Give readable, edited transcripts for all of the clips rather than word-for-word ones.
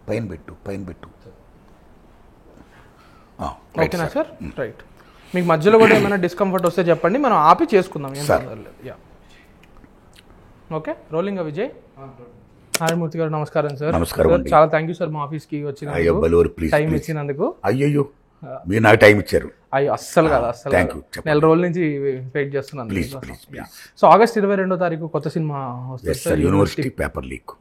పైన పెట్టు. ఓకేనా సార్? రైట్. మీకు మధ్యలో కూడా ఏమైనా డిస్కంఫర్ట్ వస్తే చెప్పండి, మనం ఆపి చేసుకుందాం. Okay, rolling Vijay. నారాయణమూర్తి గారు నమస్కారం సార్. నమస్కారం. చాలా థ్యాంక్ యూ సార్ మా ఆఫీస్కి వచ్చినందుకు, టైం ఇచ్చినందుకు. అయ్యో మీరు నాకు టైం ఇచ్చారు. అయ్యో అస్సలు కాదు, అస్సలు నెల రోజుల నుంచి వెయిట్ చేస్తున్నాను. సో ఆగస్ట్ 22వ తారీఖు కొత్త సినిమా వస్తుంది, యూనివర్సిటీ పేపర్ లీక్.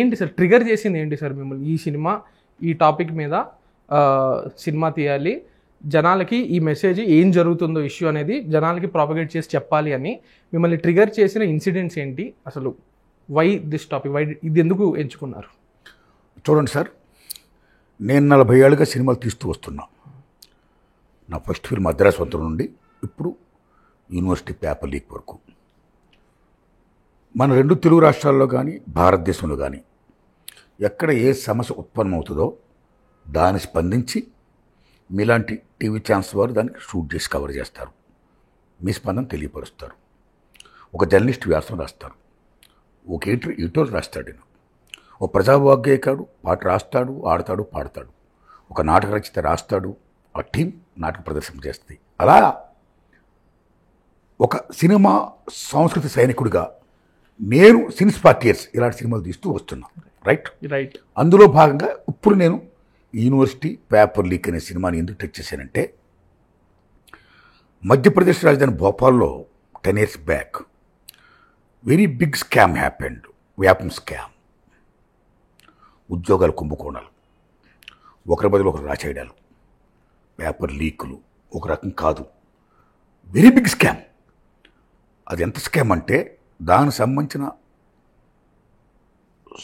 ఏంటి సార్ ట్రిగర్ చేసింది ఏంటి సార్ మిమ్మల్ని ఈ సినిమా, ఈ టాపిక్ మీద సినిమా తీయాలి, జనాలకి ఈ మెసేజ్ ఏం జరుగుతుందో ఇష్యూ అనేది జనాలకి ప్రాపగేట్ చేసి చెప్పాలి అని మిమ్మల్ని ట్రిగర్ చేసిన ఇన్సిడెంట్స్ ఏంటి? అసలు వై దిస్ టాపిక్, వై ఇది ఎందుకు ఎంచుకున్నారు? చూడండి సార్, నేను 40 ఏళ్ళుగా సినిమాలు తీస్తూ వస్తున్నా. నా ఫస్ట్ ఫిల్మ్ మద్రాసు వంతు నుండి ఇప్పుడు యూనివర్సిటీ పేపర్ లీక్ వరకు మన 2 తెలుగు రాష్ట్రాల్లో కానీ భారతదేశంలో కానీ ఎక్కడ ఏ సమస్య ఉత్పన్నమవుతుందో దాన్ని స్పందించి మీలాంటి టీవీ ఛానల్స్ వారు దానికి షూట్ చేసి కవర్ చేస్తారు, మీ స్పందన తెలియపరుస్తారు. ఒక జర్నలిస్ట్ వ్యాసం రాస్తారు, ఒక ఎడిటర్ రాస్తాడు, ఒక ప్రజావాగ్గేయకాడు పాట రాస్తాడు, ఆడతాడు, పాడతాడు, ఒక నాటక రచయిత రాస్తాడు, ఆ టీం నాటక ప్రదర్శన చేస్తుంది. అలా ఒక సినిమా సంస్కృతి సైనికుడిగా నేను సిన్స్ ఫార్ ఇయర్స్ ఇలాంటి సినిమాలు తీస్తూ వస్తున్నాను. రైట్. అందులో భాగంగా ఇప్పుడు నేను యూనివర్సిటీ పేపర్ లీక్ అనే సినిమాని ఎందుకు టచ్ చేశానంటే, మధ్యప్రదేశ్ రాజధాని భోపాల్లో 10 years back very big scam happened. Vyapam scam, ఉద్యోగాలు కుంభకోణాలు, ఒకరి బదులు ఒకరు రాచేయడాలు, పేపర్ లీకులు, ఒక రకం కాదు, వెరీ బిగ్ స్కామ్. అది ఎంత స్కామ్ అంటే దానికి సంబంధించిన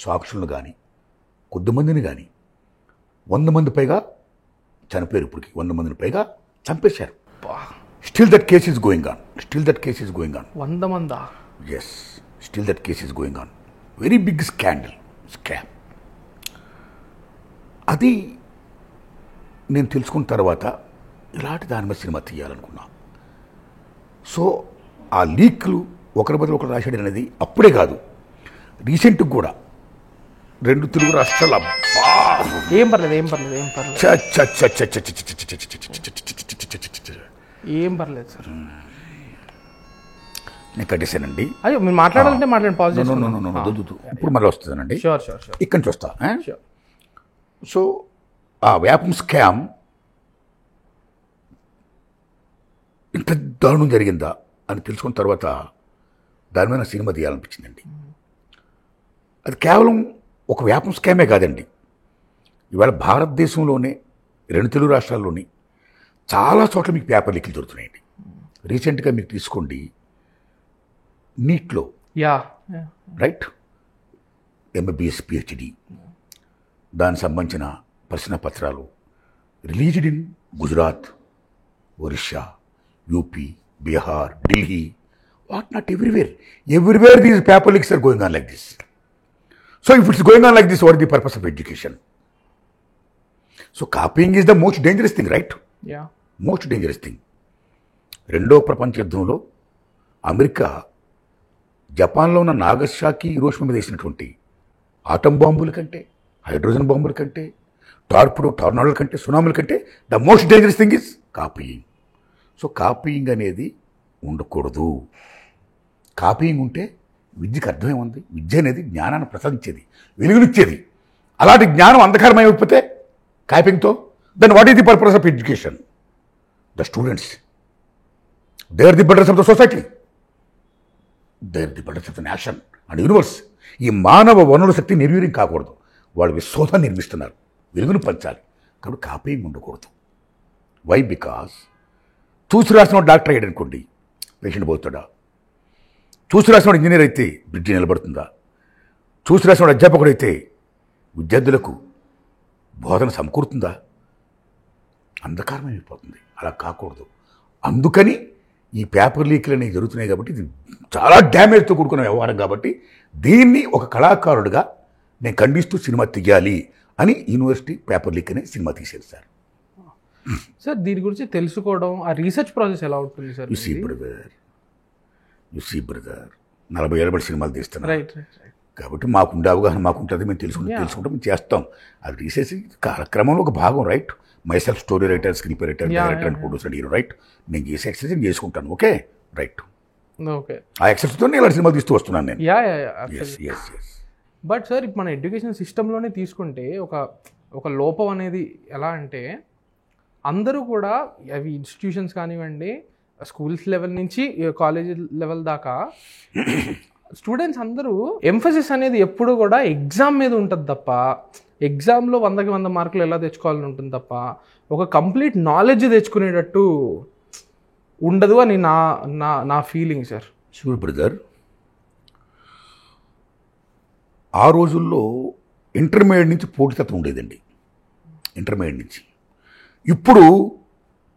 సాక్షులను కానీ కొద్దిమందిని కానీ 100 మంది పైగా చనిపోయారు. ఇప్పటికి 100 మందిని పైగా చంపేశారు. Still that case is going on. 100 మందా? Yes, still that case is going on. Very big scam. అది నేను తెలుసుకున్న తర్వాత ఇలాంటి దాని మీద సినిమా తీయాలనుకున్నా. సో ఆ లీక్లు ఒకరి బదులు ఒకరు రాశాడు అనేది అప్పుడే కాదు, రీసెంట్గా కూడా 2 తెలుగు రాష్ట్రాల ఏం పర్లేదు సార్, నేను కట్టేశానండి. అయ్యో మీరు మాట్లాడాలంటే మాట్లాడండి. ఇప్పుడు మళ్ళీ వస్తుందండి. షూర్. ఇక్కడి నుంచి వస్తా. సో ఆ వ్యాపం స్కామ్ ఇంత దారుణం జరిగిందా అని తెలుసుకున్న తర్వాత దాని మీద సినిమా తీయాలనిపించిందండి. అది కేవలం ఒక వ్యాపం స్కామే కాదండి, ఇవాళ భారతదేశంలోనే 2 తెలుగు రాష్ట్రాల్లోని చాలా చోట్ల మీకు పేపర్ లీక్లు దొరుకుతున్నాయండి. రీసెంట్గా మీరు తీసుకోండి, నీట్లో రైట్ MBBS PhD దానికి సంబంధించిన ప్రశ్న పత్రాలు released in Gujarat, Orissa, UP, Bihar, Delhi, what not everywhere these paper leaks are going on like this. So if it's going on like this, what is the purpose of education? So copying is the most dangerous thing, right? Yeah. Most dangerous thing. 2వ ప్రపంచ యుద్ధంలో America జపాన్లో ఉన్న Nagasaki, Hiroshima మీద వేసినటువంటి atom బాంబుల కంటే, hydrogen బాంబుల కంటే, టార్నాడోల కంటే, సునామీల కంటే the most dangerous thing is copying. So copying అనేది ఉండకూడదు. కాపీయింగ్ ఉంటే విద్యకు అర్థమేముంది? విద్య అనేది జ్ఞానాన్ని ప్రసాదించేది, వెలుగునిచ్చేది. అలాంటి జ్ఞానం అంధకారమైపోతే కాపీయింగ్తో, then what is the purpose of education? The students, they are the builders of the society, they are the builders of the nation and universe. ఈ మానవ వనరుల శక్తి నిర్వీర్యం కాకూడదు. వాళ్ళు విశ్వోధాన్ని నిర్మిస్తున్నారు, వెలుగును పంచాలి. కాబట్టి కాపీయింగ్ ఉండకూడదు. వై? బికాస్ చూసి రాసిన డాక్టర్ అయ్యాడు అనుకోండి, పేషెంట్ పోతాడా? చూసి రాసిన ఇంజనీర్ అయితే బ్రిడ్జి నిలబడుతుందా? చూసి రాసిన అధ్యాపకుడు అయితే విద్యార్థులకు బోధన సమకూరుతుందా? అంధకారమైపోతుంది. అలా కాకూడదు. అందుకని ఈ పేపర్ లీక్లు అనేవి జరుగుతున్నాయి కాబట్టి ఇది చాలా డ్యామేజ్తో కూడుకున్న వ్యవహారం కాబట్టి దీన్ని ఒక కళాకారుడిగా నేను ఖండిస్తూ సినిమా తీయాలి అని యూనివర్సిటీ పేపర్ లీక్ అనే సినిమా తీసేది సార్. సార్ దీని గురించి తెలుసుకోవడం, ఆ రీసెర్చ్ ప్రాసెస్ ఎలా ఉంటుంది సార్? యు సీ బ్రదర్ 40 ఏళ్ళ బట్టి సినిమాలు తీస్తున్నారు. రైట్. కాబట్టి మాకుండే అవగాహన మాకుంటుంది, మేము తెలుసుకుంటే మేము చేస్తాం. అది తీసేసి కార్యక్రమంలో ఒక భాగం, right? My self story writer, screen writer, director and producer, hero, right? నేను చేసే ఎక్సర్సైజ్ చేసుకుంటాను, ఓకే, రైట్? ఓకే, ఆ ఎక్సర్సైజ్తో ఇలాంటి సినిమాలు తీస్తూ వస్తున్నాను నేను. యా. బట్ సార్ ఇప్పుడు మన ఎడ్యుకేషన్ సిస్టంలోనే తీసుకుంటే ఒక లోపం అనేది ఎలా అంటే, అందరూ కూడా అవి ఇన్స్టిట్యూషన్స్ కానివ్వండి, స్కూల్స్ లెవెల్ నుంచి కాలేజ్ లెవెల్ దాకా స్టూడెంట్స్ అందరూ ఎంఫసిస్ అనేది ఎప్పుడు కూడా ఎగ్జామ్ మీద ఉంటుంది తప్ప, ఎగ్జామ్లో 100కి 100 మార్కులు ఎలా తెచ్చుకోవాలని ఉంటుంది తప్ప, ఒక కంప్లీట్ నాలెడ్జ్ తెచ్చుకునేటట్టు ఉండదు అని నా ఫీలింగ్ సార్. Sure brother. ఆ రోజుల్లో ఇంటర్మీడియట్ నుంచి పోటీతత్వం ఉండేదండి, ఇంటర్మీడియట్ నుంచి. ఇప్పుడు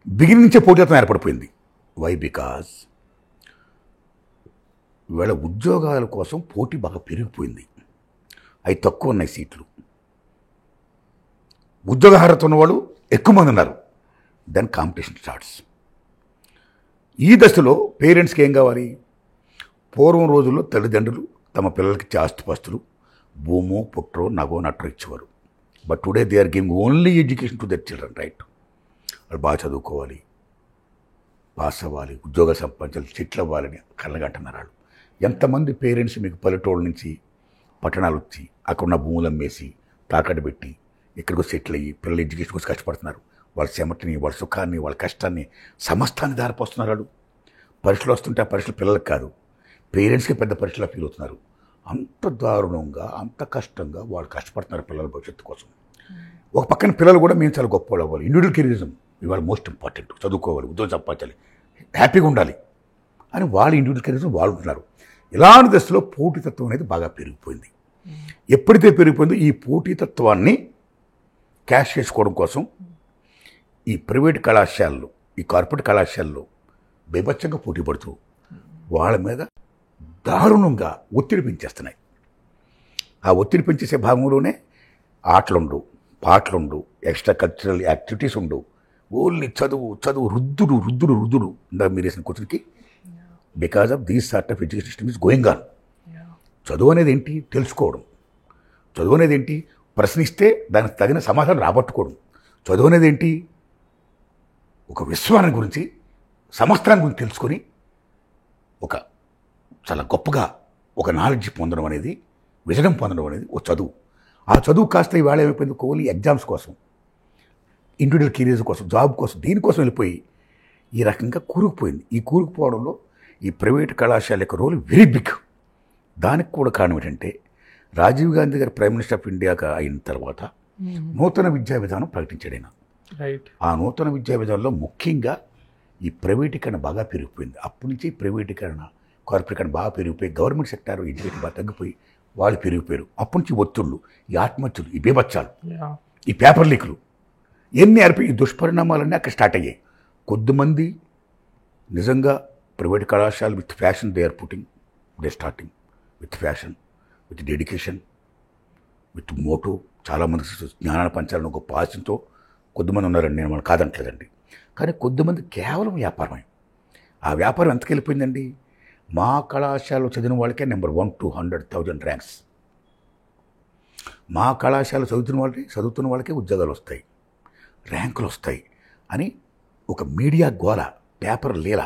బిగినింగ్ నుంచే పోటీతత్వం ఏర్పడిపోయింది. వై? బికాజ్ ఇవాళ ఉద్యోగాల కోసం పోటీ బాగా పెరిగిపోయింది. అవి తక్కువ ఉన్నాయి సీట్లు. ఉద్యోగ అర్హత ఉన్నవాళ్ళు ఎక్కువ మంది ఉన్నారు. Then competition starts. ఈ దశలో పేరెంట్స్కి ఏం కావాలి? పూర్వం రోజుల్లో తల్లిదండ్రులు తమ పిల్లలకి ఆస్తిపాస్తులు, భూమో పుట్రో నగో నట్రో ఇచ్చేవారు. But today they are giving only education to their children, right? వాళ్ళు బాగా చదువుకోవాలి, పాస్ అవ్వాలి, ఉద్యోగ సంపాదించాలి, సెటిల్ అవ్వాలని కళ్ళగంటున్నారు వాళ్ళు. ఎంతమంది పేరెంట్స్ మీకు పల్లెటూళ్ళ నుంచి పట్టణాలు వచ్చి అక్కడున్న భూములు అమ్మేసి తాకట్టు పెట్టి ఇక్కడికి సెటిల్ అయ్యి పిల్లల ఎడ్యుకేషన్ కోసం కష్టపడుతున్నారు. వాళ్ళ చెమటని, వాళ్ళ సుఖాన్ని, వాళ్ళ కష్టాన్ని, సమస్తాన్ని దారిపోస్తున్నారు వాళ్ళు. పరీక్షలు వస్తుంటే ఆ పరీక్షలు పిల్లలకు కాదు, పేరెంట్స్కి పెద్ద పరీక్షలా ఫీల్ అవుతున్నారు. అంత దారుణంగా, అంత కష్టంగా వాళ్ళు కష్టపడుతున్నారు పిల్లల భవిష్యత్తు కోసం. ఒక పక్కన పిల్లలు కూడా మేము చాలా గొప్ప వాళ్ళు అవ్వాలి, ఇండివిజువల్ కెరీరిజం ఇవాళ మోస్ట్ ఇంపార్టెంట్, చదువుకోవాలి, ఉద్యోగం సంపాదించాలి, హ్యాపీగా ఉండాలి అని వాళ్ళు ఇండివిజువల్ కెరీరిజం వాడుతున్నారు. ఇలాంటి దశలో పోటీతత్వం అనేది బాగా పెరిగిపోయింది. ఎప్పుడైతే పెరిగిపోయిందో ఈ పోటీతత్వాన్ని క్యాష్ చేసుకోవడం కోసం ఈ ప్రైవేట్ కళాశాలలు, ఈ కార్పొరేట్ కళాశాలలు బీభత్సంగా పోటీ పడుతూ వాళ్ళ మీద దారుణంగా ఒత్తిడి పెంచేస్తున్నాయి. ఆ ఒత్తిడి పెంచేసే భాగంలోనే ఆటలుండు, పాటలుండు, ఎక్స్ట్రా కల్చరల్ యాక్టివిటీస్ ఉండు, ఓన్లీ చదువు రుద్దుడు ఇందా మీరు వేసిన క్వశ్చన్కి. Because of these sort of education system is going on. చదువు అనేది ఏంటి? తెలుసుకోవడం. చదువు అనేది ఏంటి? ప్రశ్నిస్తే దానికి తగిన సమాధానం రాబట్టుకోవడం. చదువు అనేది ఏంటి? ఒక విశ్వాన్ని గురించి, సమస్తాన్ని గురించి తెలుసుకొని ఒక చాలా గొప్పగా ఒక నాలెడ్జ్ పొందడం అనేది, విజయం పొందడం అనేది ఒక చదువు. ఆ చదువు కాస్త ఈవేళ ఏమైపోయింది? ఓన్లీ ఎగ్జామ్స్ కోసం, ఇండివిజువల్ కెరీర్స్ కోసం, జాబ్ కోసం, దీనికోసం వెళ్ళిపోయి ఈ రకంగా కూరుకుపోయింది. ఈ కూరుకుపోవడంలో ఈ ప్రైవేట్ కళాశాల యొక్క రోల్ వెరీ బిగ్. దానికి కూడా కారణం ఏంటంటే రాజీవ్ గాంధీ గారు ప్రైమ్ మినిస్టర్ ఆఫ్ ఇండియాగా అయిన తర్వాత నూతన విద్యా విధానం ప్రకటించాడు ఆయన. ఆ నూతన విద్యా విధానంలో ముఖ్యంగా ఈ ప్రైవేటీకరణ బాగా పెరిగిపోయింది. అప్పటి నుంచి ప్రైవేటీకరణ, కార్పొరేటీకరణ బాగా పెరిగిపోయి గవర్నమెంట్ సెక్టార్ ఎడ్యుకేషన్ బాగా తగ్గిపోయి వాళ్ళు పెరిగిపోయారు. అప్పటి నుంచి ఒత్తిళ్ళు, ఈ ఆత్మహత్యలు, ఈ బీభత్సాలు, ఈ పేపర్ లీకులు ఎన్ని అరిపి ఈ దుష్పరిణామాలన్నీ అక్కడ స్టార్ట్ అయ్యాయి. కొద్దిమంది నిజంగా ప్రైవేట్ కళాశాలలు with fashion they are putting, they starting with fashion, with dedication, with motto. చాలామంది జ్ఞానాన్ని పంచాలని ఒక ఆశతో కొద్దిమంది ఉన్నారండి, నేను మనం కాదంటలేదండి. కానీ కొద్దిమంది కేవలం వ్యాపారమే. ఆ వ్యాపారం ఎంతకు వెళ్ళిపోయిందండి? మా కళాశాలలో చదివిన వాళ్ళకే నెంబర్ 1 to 100,000 ర్యాంక్స్. మా కళాశాల చదువుతున్న వాళ్ళకే ఉద్యోగాలు వస్తాయి, ర్యాంకులు వస్తాయి అని ఒక మీడియా గోల, పేపర్ లీల.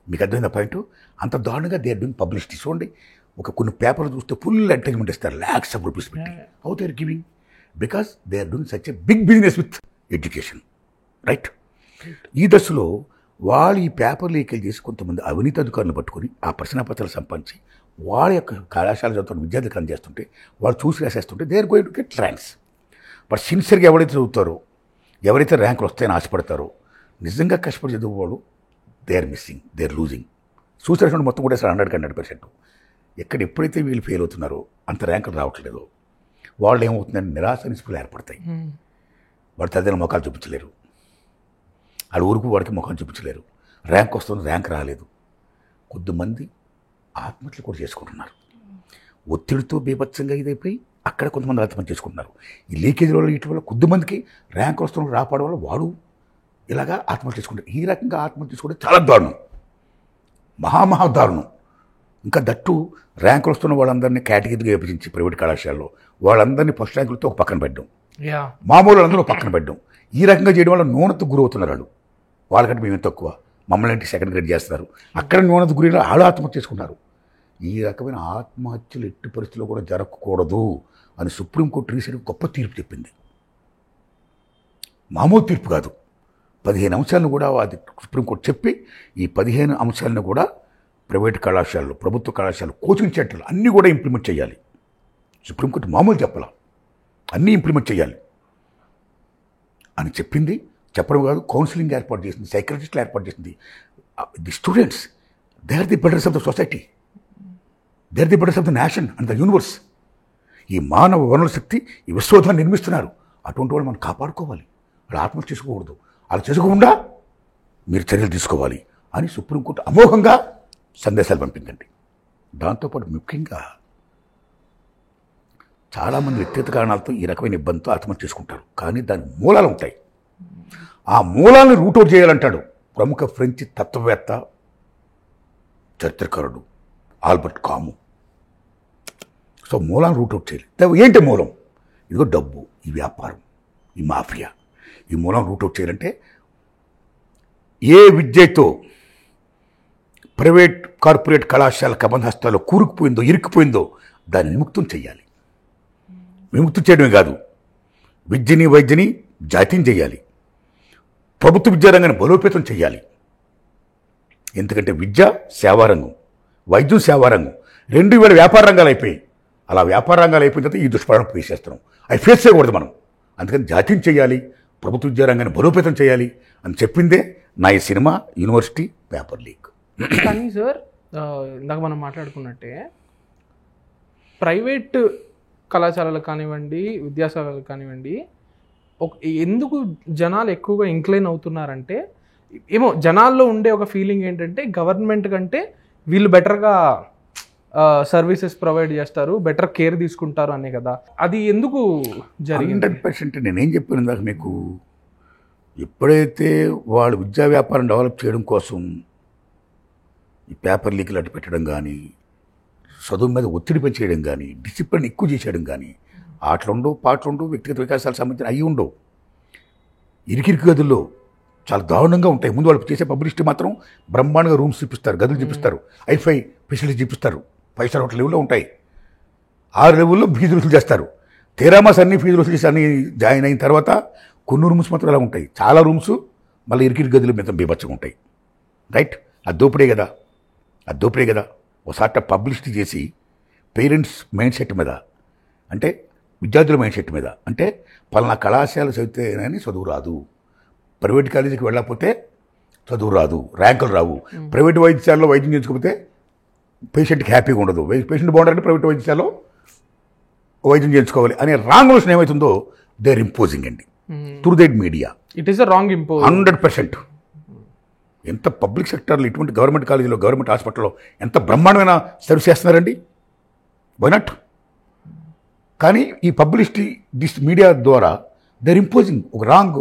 మీకు అర్థమైంది పాయింట్? అంత దారుణంగా దే ఆర్ డూయింగ్ పబ్లిసిటీ. చూడండి, కొన్ని పేపర్లు చూస్తే ఫుల్ అడ్వర్టైజ్మెంట్ ఇస్తారు, lakhs of rupees పెట్టి. How they are giving? Because they are doing such a big business with education, right? ఈ దశలో వాళ్ళు ఈ పేపర్ లీకేజ్ చేసి కొంతమంది అవినీతి అధికారులను పట్టుకొని ఆ ప్రశ్నాపత్రాలు సంపాదించి వాళ్ళ యొక్క కళాశాల చదువుతున్న విద్యార్థులకు అందజేస్తుంటే వాళ్ళు చూసి రాసేస్తుంటే they are going to get ranks. But సిన్సియర్గా ఎవరైతే చదువుతారో, ఎవరైతే ర్యాంకులు వస్తాయని ఆశపడతారో, నిజంగా కష్టపడి చదువువాళ్ళు they are missing, they are losing. చూసేటువంటి మొత్తం కూడా 100% ఎక్కడ ఎప్పుడైతే వీళ్ళు ఫెయిల్ అవుతున్నారో, అంత ర్యాంకులు రావట్లేదు, వాళ్ళు ఏమవుతుందని నిరాశ నిస్పృహలు ఏర్పడతాయి. వాడు తల్లిదండ్రుల ముఖాలు చూపించలేరు, వాడు ఊరుకు వాడికి ముఖం చూపించలేరు. ర్యాంక్ వస్తుంది, ర్యాంక్ రాలేదు. కొద్దిమంది ఆత్మహత్యలు కూడా చేసుకుంటున్నారు. ఒత్తిడితో బీభత్సంగా ఇదైపోయి అక్కడ కొంతమంది ఆత్మహత్య చేసుకుంటున్నారు. ఈ లీకేజ్ వల్ల వీటి వల్ల కొద్దిమందికి ర్యాంక్ వస్తున్న రాపడం వల్ల వాడు ఇలాగా ఆత్మహత్య చేసుకుంటారు. ఈ రకంగా ఆత్మహత్య చేసుకోవడం చాలా దారుణం, మహా దారుణం. ఇంకా దట్టు ర్యాంకులు వస్తున్న వాళ్ళందరినీ కేటగిరీగా విభజించి ప్రైవేట్ కళాశాలలో వాళ్ళందరినీ ఫస్ట్ ర్యాంకులతో ఒక పక్కన పెట్టడం, యా మామూలు అందరూ పక్కన పెట్టడం, ఈ రకంగా చేయడం వల్ల న్యూనతకు గురవుతున్నారు వాళ్ళు. వాళ్ళకంటే మేము తక్కువ, మమ్మల్ని సెకండ్ గ్రేడ్ చేస్తున్నారు, అక్కడ న్యూనత గురైన వాళ్ళు ఆత్మహత్య చేసుకుంటారు. ఈ రకమైన ఆత్మహత్యలు ఎట్టి పరిస్థితుల్లో కూడా జరగకూడదు అని సుప్రీంకోర్టు రీసెంట్గా గొప్ప తీర్పు చెప్పింది. మామూలు తీర్పు కాదు, 15 అంశాలను కూడా అది సుప్రీంకోర్టు చెప్పి ఈ 15 అంశాలను కూడా ప్రైవేట్ కళాశాలలు, ప్రభుత్వ కళాశాలలు, కోచింగ్ సెంటర్లు అన్నీ కూడా ఇంప్లిమెంట్ చేయాలి. సుప్రీంకోర్టు మామూలు చెప్పాల, అన్నీ ఇంప్లిమెంట్ చేయాలి అని చెప్పింది. చెప్పడం కాదు, కౌన్సిలింగ్ ఏర్పాటు చేసింది, సైకాలజిస్టులు ఏర్పాటు చేసింది. The students, they are the builders of the society, they are the builders of the nation and the universe. ఈ మానవ వనరుల శక్తి ఈ విశ్వోధాన్ని నిర్మిస్తున్నారు. అటువంటి వాళ్ళు మనం కాపాడుకోవాలి, వాళ్ళు ఆత్మహత్య చేసుకోకూడదు, అలా చేసుకోకుండా మీరు చర్యలు తీసుకోవాలి అని సుప్రీంకోర్టు అమోఘంగా సందేశాలు పంపిందండి. దాంతోపాటు ముఖ్యంగా చాలామంది వ్యక్తిగత కారణాలతో ఈ రకమైన ఇబ్బందితో ఆత్మహత్య చేసుకుంటారు, కానీ దాని మూలాలు ఉంటాయి. ఆ మూలాలను రూట్అవుట్ చేయాలంటాడు ప్రముఖ ఫ్రెంచ్ తత్వవేత్త, చరిత్రకారుడు ఆల్బర్ట్ కాము. సో మూలాలను రూట్అవుట్ చేయాలి. ఏంటి మూలం? ఇదిగో డబ్బు, ఈ వ్యాపారం, ఈ మాఫియా. ఈ మూలం రూట్అవుట్ చేయాలంటే ఏ విద్యతో ప్రైవేట్ కార్పొరేట్ కళాశాల కబంధ కూరుకుపోయిందో, ఇరుక్కుపోయిందో దాన్ని విముక్తం చేయాలి. విముక్తం చేయడమే కాదు, విద్యని వైద్యని జాతీయం చేయాలి, ప్రభుత్వ విద్యారంగాన్ని బలోపేతం చేయాలి. ఎందుకంటే విద్య సేవారంగం, వైద్యం సేవారంగం, రెండు వేళ వ్యాపార రంగాలు అయిపోయాయి. అలా వ్యాపార రంగాలు అయిపోయిన తర్వాత ఈ దుష్పరిణామం ఫేస్ చేస్తున్నాం. అవి ఫేస్ చేయకూడదు మనం. అందుకని జాతీయం చేయాలి, ప్రభుత్వ విద్యారంగాన్ని బలోపేతం చేయాలి అని చెప్పిందే నా ఈ సినిమా యూనివర్సిటీ పేపర్ లీక్. కానీ సార్, ఇందాక మనం మాట్లాడుకున్నట్టే ప్రైవేట్ కళాశాలలు కానివ్వండి, విద్యాశాలలు కానివ్వండి, ఎందుకు జనాలు ఎక్కువగా ఇంక్లైన్ అవుతున్నారంటే, ఏమో జనాల్లో ఉండే ఒక ఫీలింగ్ ఏంటంటే గవర్నమెంట్ కంటే వీళ్ళు బెటర్గా సర్వీసెస్ ప్రొవైడ్ చేస్తారు, బెటర్ కేర్ తీసుకుంటారు అనే కదా. అది ఎందుకు జరిగింది? 100% నేనేం చెప్పాను ఇందాక మీకు, ఎప్పుడైతే వాళ్ళు విద్యా వ్యాపారం డెవలప్ చేయడం కోసం ఈ పేపర్ లీకులు అడ్డు పెట్టడం కానీ, చదువు మీద ఒత్తిడి పెంచేయడం కానీ, డిసిప్లిన్ ఎక్కువ చేసేయడం కానీ, ఆటలుండవు, పాటలుండవు, వ్యక్తిగత వికాసాలకు సంబంధించిన అవి ఉండవు. ఇరికిరికి గదుల్లో చాలా దారుణంగా ఉంటాయి. ముందు వాళ్ళు చేసే పబ్లిసిటీ మాత్రం బ్రహ్మాండంగా రూమ్స్ చూపిస్తారు, గదులు చూపిస్తారు, ఐఫై ఫెసిలిటీ చూపిస్తారు, 5 స్టార్ హోటల్ లెవెల్లో ఉంటాయి. 6 లెవెల్లో ఫీజులు వసూలు చేస్తారు. తీరామాస్ అన్ని ఫీజులు వసూలు చేసి అన్ని జాయిన్ అయిన తర్వాత కొన్ని రూమ్స్ మాత్రం అలా ఉంటాయి, చాలా రూమ్స్ మళ్ళీ ఇరికిరి గదుల మీద బీభత్సంగా ఉంటాయి. రైట్? అది దోపిడే కదా, అది దోపిడే కదా. ఒకసారి పబ్లిసిటీ చేసి పేరెంట్స్ మైండ్ సెట్ మీద, అంటే విద్యార్థుల మైండ్ సెట్ మీద, అంటే పలానా కళాశాల చదివితేనని చదువు రాదు, ప్రైవేట్ కాలేజీకి వెళ్ళకపోతే చదువు రాదు, ర్యాంకులు రావు, ప్రైవేట్ వైద్యశాలలో వైద్యం చేయించకపోతే పేషెంట్కి హ్యాపీగా ఉండదు, పేషెంట్ బాగుండాలంటే ప్రైవేట్ వైద్యశాలలో వైద్యం చేయించుకోవాలి అనే రాంగ్ నోషన్ ఏమవుతుందో దే ఆర్ ఇంపోజింగ్ అండి through that media. It is a wrong impose 100%. ఎంత పబ్లిక్ సెక్టర్లో ఇటువంటి గవర్నమెంట్ కాలేజీలో, గవర్నమెంట్ హాస్పిటల్లో ఎంత బ్రహ్మాండమైన సర్వీస్ చేస్తున్నారండి, వై నాట్? కానీ ఈ పబ్లిసిటీ మీడియా ద్వారా దే ఆర్ ఇంపోజింగ్ ఒక రాంగ్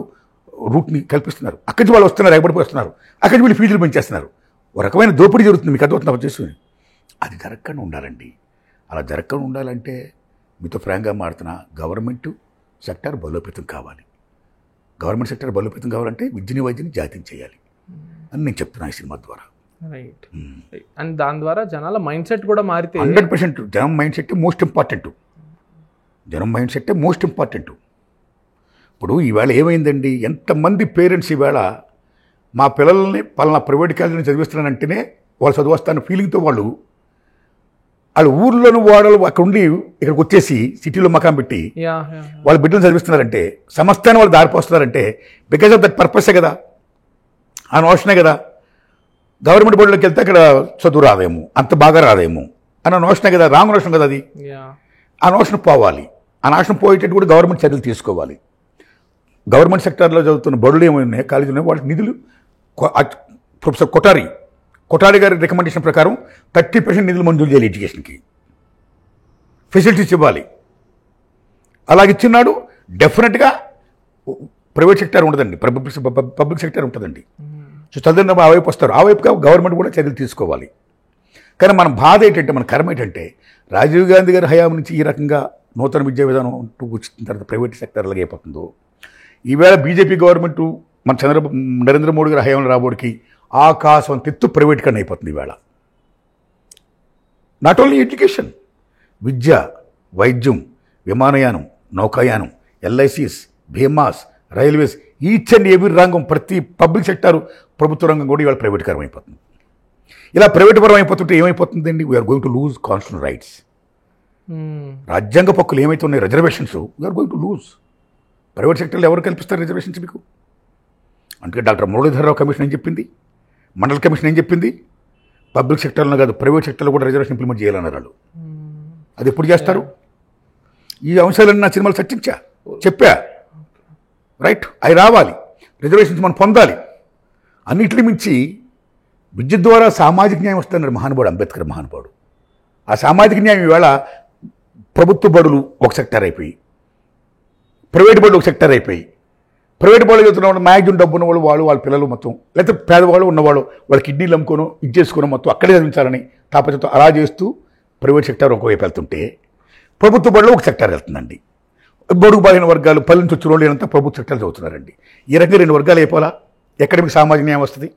రూట్ని కల్పిస్తున్నారు. అక్కడి నుంచి వాళ్ళు వస్తున్నారు, ఎగబడిపోతున్నారు, అక్కడి నుంచి వీళ్ళు ఫీజులు పెంచేస్తున్నారు. ఒక రకమైన దోపిడీ జరుగుతుంది. మీకు అర్థమవుతుంది చేసుకుని. అది జరగకుండా ఉండాలండి. అలా జరగకుండా ఉండాలంటే మీతో ఫ్రాంక్గా మాడుతున్న గవర్నమెంట్ సెక్టర్ బలోపేతం కావాలి. గవర్నమెంట్ సెక్టర్ బలోపేతం కావాలంటే విద్యని వైద్యని జాతీయం చేయాలి అని నేను చెప్తున్నా ఈ సినిమా ద్వారా. రైట్. అండ్ దాని ద్వారా జనాల మైండ్ సెట్ కూడా మారితే 100% జనం మైండ్ సెట్ మోస్ట్ ఇంపార్టెంట్. జనం మైండ్ సెట్ మోస్ట్ ఇంపార్టెంట్. ఇప్పుడు ఈవేళ ఏమైందండి, ఎంతమంది పేరెంట్స్ ఈవేళ మా పిల్లల్ని పలానా ప్రైవేట్ కాలేజీని చదివిస్తున్నానంటేనే వాళ్ళు చదివస్తాన ఫీలింగ్తో వాళ్ళు ఊర్లోని వాడలు అక్కడ ఉండి ఇక్కడికి వచ్చేసి సిటీలో మకాం పెట్టి వాళ్ళ బిడ్డలను చదివిస్తున్నారంటే, సమస్తాన్ని వాళ్ళు దారిపోస్తున్నారంటే బికాజ్ ఆఫ్ దట్ పర్పసే కదా, ఆ నోషనే కదా. గవర్నమెంట్ బోర్డులోకి వెళ్తే అక్కడ చదువు రాదేమో, అంత బాగా రాదేమో అన్న నోషనే కదా, రాంగ్ నోషన్ కదా అది. ఆ నోషన్ పోవాలి. ఆ నోషన్ పోయేటట్టు కూడా గవర్నమెంట్ చర్యలు తీసుకోవాలి. గవర్నమెంట్ సెక్టార్లో చదువుతున్న బడులు ఏమైనా కాలేజీలు ఉన్నాయి, వాళ్ళకి నిధులు ప్రొఫెసర్ కొఠారి గారి రికమెండేషన్ ప్రకారం 30% నిధులు మంజూరు చేయాలి ఎడ్యుకేషన్కి, ఫెసిలిటీస్ ఇవ్వాలి. అలాగిచ్చినాడు డెఫినెట్గా ప్రైవేట్ సెక్టర్ ఉండదండి, పబ్లిక్ సెక్టర్ ఉంటుందండి. సో తల్లిదండ్రులు ఆ వైపు వస్తారు, ఆ వైపుగా గవర్నమెంట్ కూడా చర్యలు తీసుకోవాలి. కానీ మన బాధ ఏంటంటే, మన కర్మ ఏంటంటే, రాజీవ్ గాంధీ గారి హయాం నుంచి ఈ రకంగా నూతన విద్యా విధానం అంటూ వచ్చిన తర్వాత ప్రైవేట్ సెక్టర్ అలాగే అయిపోతుందో, ఈవేళ బీజేపీ గవర్నమెంట్ మన నరేంద్ర మోడీ గారి హయాంలో రాబోడికి ఆకాశం తెత్తు ప్రైవేట్ కన్నా అయిపోతుంది ఈవేళ. నాట్ ఓన్లీ ఎడ్యుకేషన్, విద్య, వైద్యం, విమానయానం, నౌకాయానం, ఎల్ఐసిస్, బీమాస్, రైల్వేస్, ఈచ్ అండ్ ఎవ్రీ రంగం, ప్రతి పబ్లిక్ సెక్టారు, ప్రభుత్వ రంగం కూడా ఇవాళ ప్రైవేట్ పరం అయిపోతుంది. ఇలా ప్రైవేట్ పరం అయిపోతుంటే ఏమైపోతుందండి? We are going to lose constitutional rights. రాజ్యాంగ పక్కులు ఏమైతే ఉన్నాయి, reservations, we are going to lose. Private సెక్టర్లో ఎవరు కల్పిస్తారు రిజర్వేషన్స్ మీకు? అందుకే డాక్టర్ మురళీధరరావు కమిషన్ ఏం చెప్పింది, మండల్ కమిషన్ ఏం చెప్పింది, పబ్లిక్ సెక్టర్లో కాదు ప్రైవేట్ సెక్టర్లో కూడా రిజర్వేషన్ ఇంప్లిమెంట్ చేయాలన్నారు వాళ్ళు. అది ఎప్పుడు చేస్తారు? ఈ అంశాలన్నీ నా సినిమాలు చెప్పా, రైట్? అవి రావాలి, రిజర్వేషన్స్ మనం పొందాలి. అన్నిటిని మించి విద్య ద్వారా సామాజిక న్యాయం వస్తున్నాడు మహానుభావుడు అంబేద్కర్ మహానుభావుడు. ఆ సామాజిక న్యాయం ఈవేళ ప్రభుత్వ బడులు ఒక సెక్టర్ అయిపోయి, ప్రైవేట్ బడులు ఒక సెక్టర్ అయిపోయి, ప్రైవేట్ బడులు చదువుతున్న వాళ్ళు మ్యాక్సిమం డబ్బు ఉన్నవాళ్ళు వాళ్ళ పిల్లలు మొత్తం, లేకపోతే పేదవాళ్ళు ఉన్నవాళ్ళు వాళ్ళ కిడ్నీలు అమ్ముకోను ఇది చేసుకుని మొత్తం అక్కడే చదివించాలని తాపత్రతో అలా చేస్తూ ప్రైవేట్ సెక్టర్ ఒకవైపు వెళ్తుంటే, ప్రభుత్వ బడులు ఒక సెక్టర్ వెళ్తుందండి. బడుగు బాలిన వర్గాలు, పల్లె నుంచి వచ్చిన వాళ్ళు అంతా ప్రభుత్వ సెక్టర్ చదువుతున్నారండి. ఈ రకంగా రెండు వర్గాలు అయిపోలా ఎక్కడ మీకు సామాజిక న్యాయం వస్తుంది?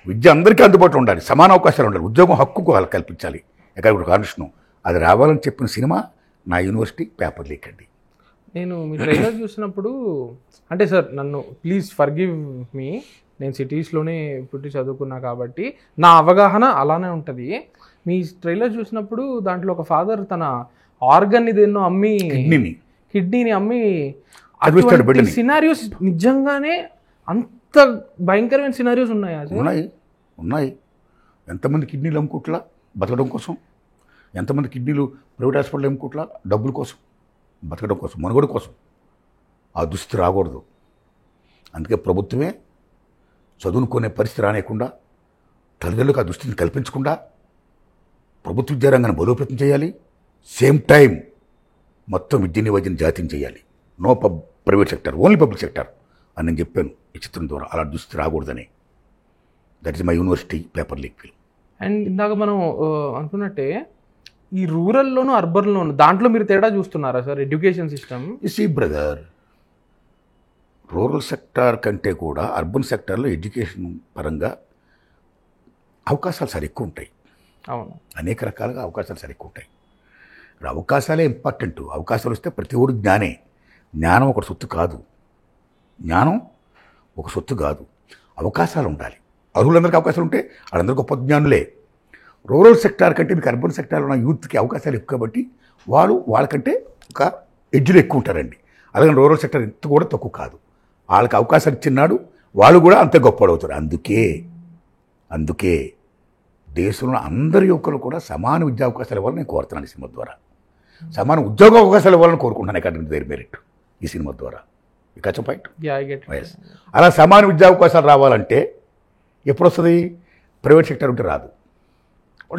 విద్య అందరికీ అందుబాటులో ఉండాలి, సమాన అవకాశాలు ఉండాలి, ఉద్యోగం హక్కు వాళ్ళకి కల్పించాలి, ఎక్కడ కూడా కాన్స్టిట్యూషన్. అది రావాలని చెప్పిన సినిమా నా యూనివర్సిటీ పేపర్ లీక్ అండి. నేను మీ ట్రైలర్ చూసినప్పుడు, అంటే సార్ నన్ను ప్లీజ్ ఫర్గివ్ మీ, నేను సిటీస్లోనే పుట్టి చదువుకున్నా కాబట్టి నా అవగాహన అలానే ఉంటుంది. మీ ట్రైలర్ చూసినప్పుడు దాంట్లో ఒక ఫాదర్ తన ఆర్గన్ ఇదేన్నో అమ్మి, కిడ్నీని అమ్మి, సినారియోస్ నిజంగానే అంత భయంకరమైన సినారియోస్ ఉన్నాయా? ఉన్నాయి. ఎంతమంది కిడ్నీలు అమ్ముకుంట్లా బతకడం కోసం, ఎంతమంది కిడ్నీలు ప్రైవేట్ హాస్పిటల్ అమ్ముకుంట్లా డబ్బుల కోసం, బతకడం కోసం, మనుగడ కోసం. ఆ దుస్థితి రాకూడదు. అందుకే ప్రభుత్వమే చదువుకునే పరిస్థితి రానియకుండా, తల్లిదండ్రులకు ఆ దుస్థితిని కల్పించకుండా ప్రభుత్వ విద్యారంగాన్ని బలోపేతం చేయాలి. సేమ్ టైం మొత్తం విద్యని వైద్యం జాతీయం చేయాలి. No private sector, only public sector అని నేను చెప్పాను ఈ చిత్రం ద్వారా. అలా దుస్థితి రాకూడదని. That is my university paper leak film. And ఇందాక మనం అనుకున్నట్టే ఈ రూరల్లోను అర్బన్లోను దాంట్లో మీరు తేడా చూస్తున్నారా sir? Education system see brother, rural sector కంటే కూడా అర్బన్ సెక్టార్లో ఎడ్యుకేషన్ పరంగా అవకాశాలు సరి ఎక్కువ ఉంటాయి. అవును, అనేక రకాలుగా అవకాశాలు సరి ఎక్కువ ఉంటాయి. అవకాశాలే ఇంపార్టెంట్. అవకాశాలు వస్తే ప్రతి ఒడు జ్ఞానే. జ్ఞానం ఒక సొత్తు కాదు, అవకాశాలు ఉండాలి. అర్హులందరికీ అవకాశాలు ఉంటే వాళ్ళందరూ గొప్ప జ్ఞానులే. రూరల్ సెక్టార్ కంటే మీకు అర్బన్ సెక్టార్లో ఉన్న యూత్కి అవకాశాలు ఎక్కువ కాబట్టి వాళ్ళకంటే ఒక ఎడ్జ్లు ఎక్కువ ఉంటారండి. అలాగే రూరల్ సెక్టార్ ఇంత కూడా తక్కువ కాదు. వాళ్ళకి అవకాశాలు ఇచ్చినాడు, వాళ్ళు కూడా అంతే గొప్పవాడవుతారు. అందుకే దేశంలో అందరి యువకులు కూడా సమాన విద్యా అవకాశాలు ఇవ్వాలని నేను కోరుతున్నాను ఈ సినిమా ద్వారా. సమాన ఉద్యోగ అవకాశాలు ఇవ్వాలని కోరుకుంటున్నాను అకాడమిక్ దేర్ మెరిట్ ఈ సినిమా ద్వారా. ఇక పాయింట్. అలా సమాన విద్యా అవకాశాలు రావాలంటే ఎప్పుడు వస్తుంది? ప్రైవేట్ సెక్టర్ ఉంటే రాదు.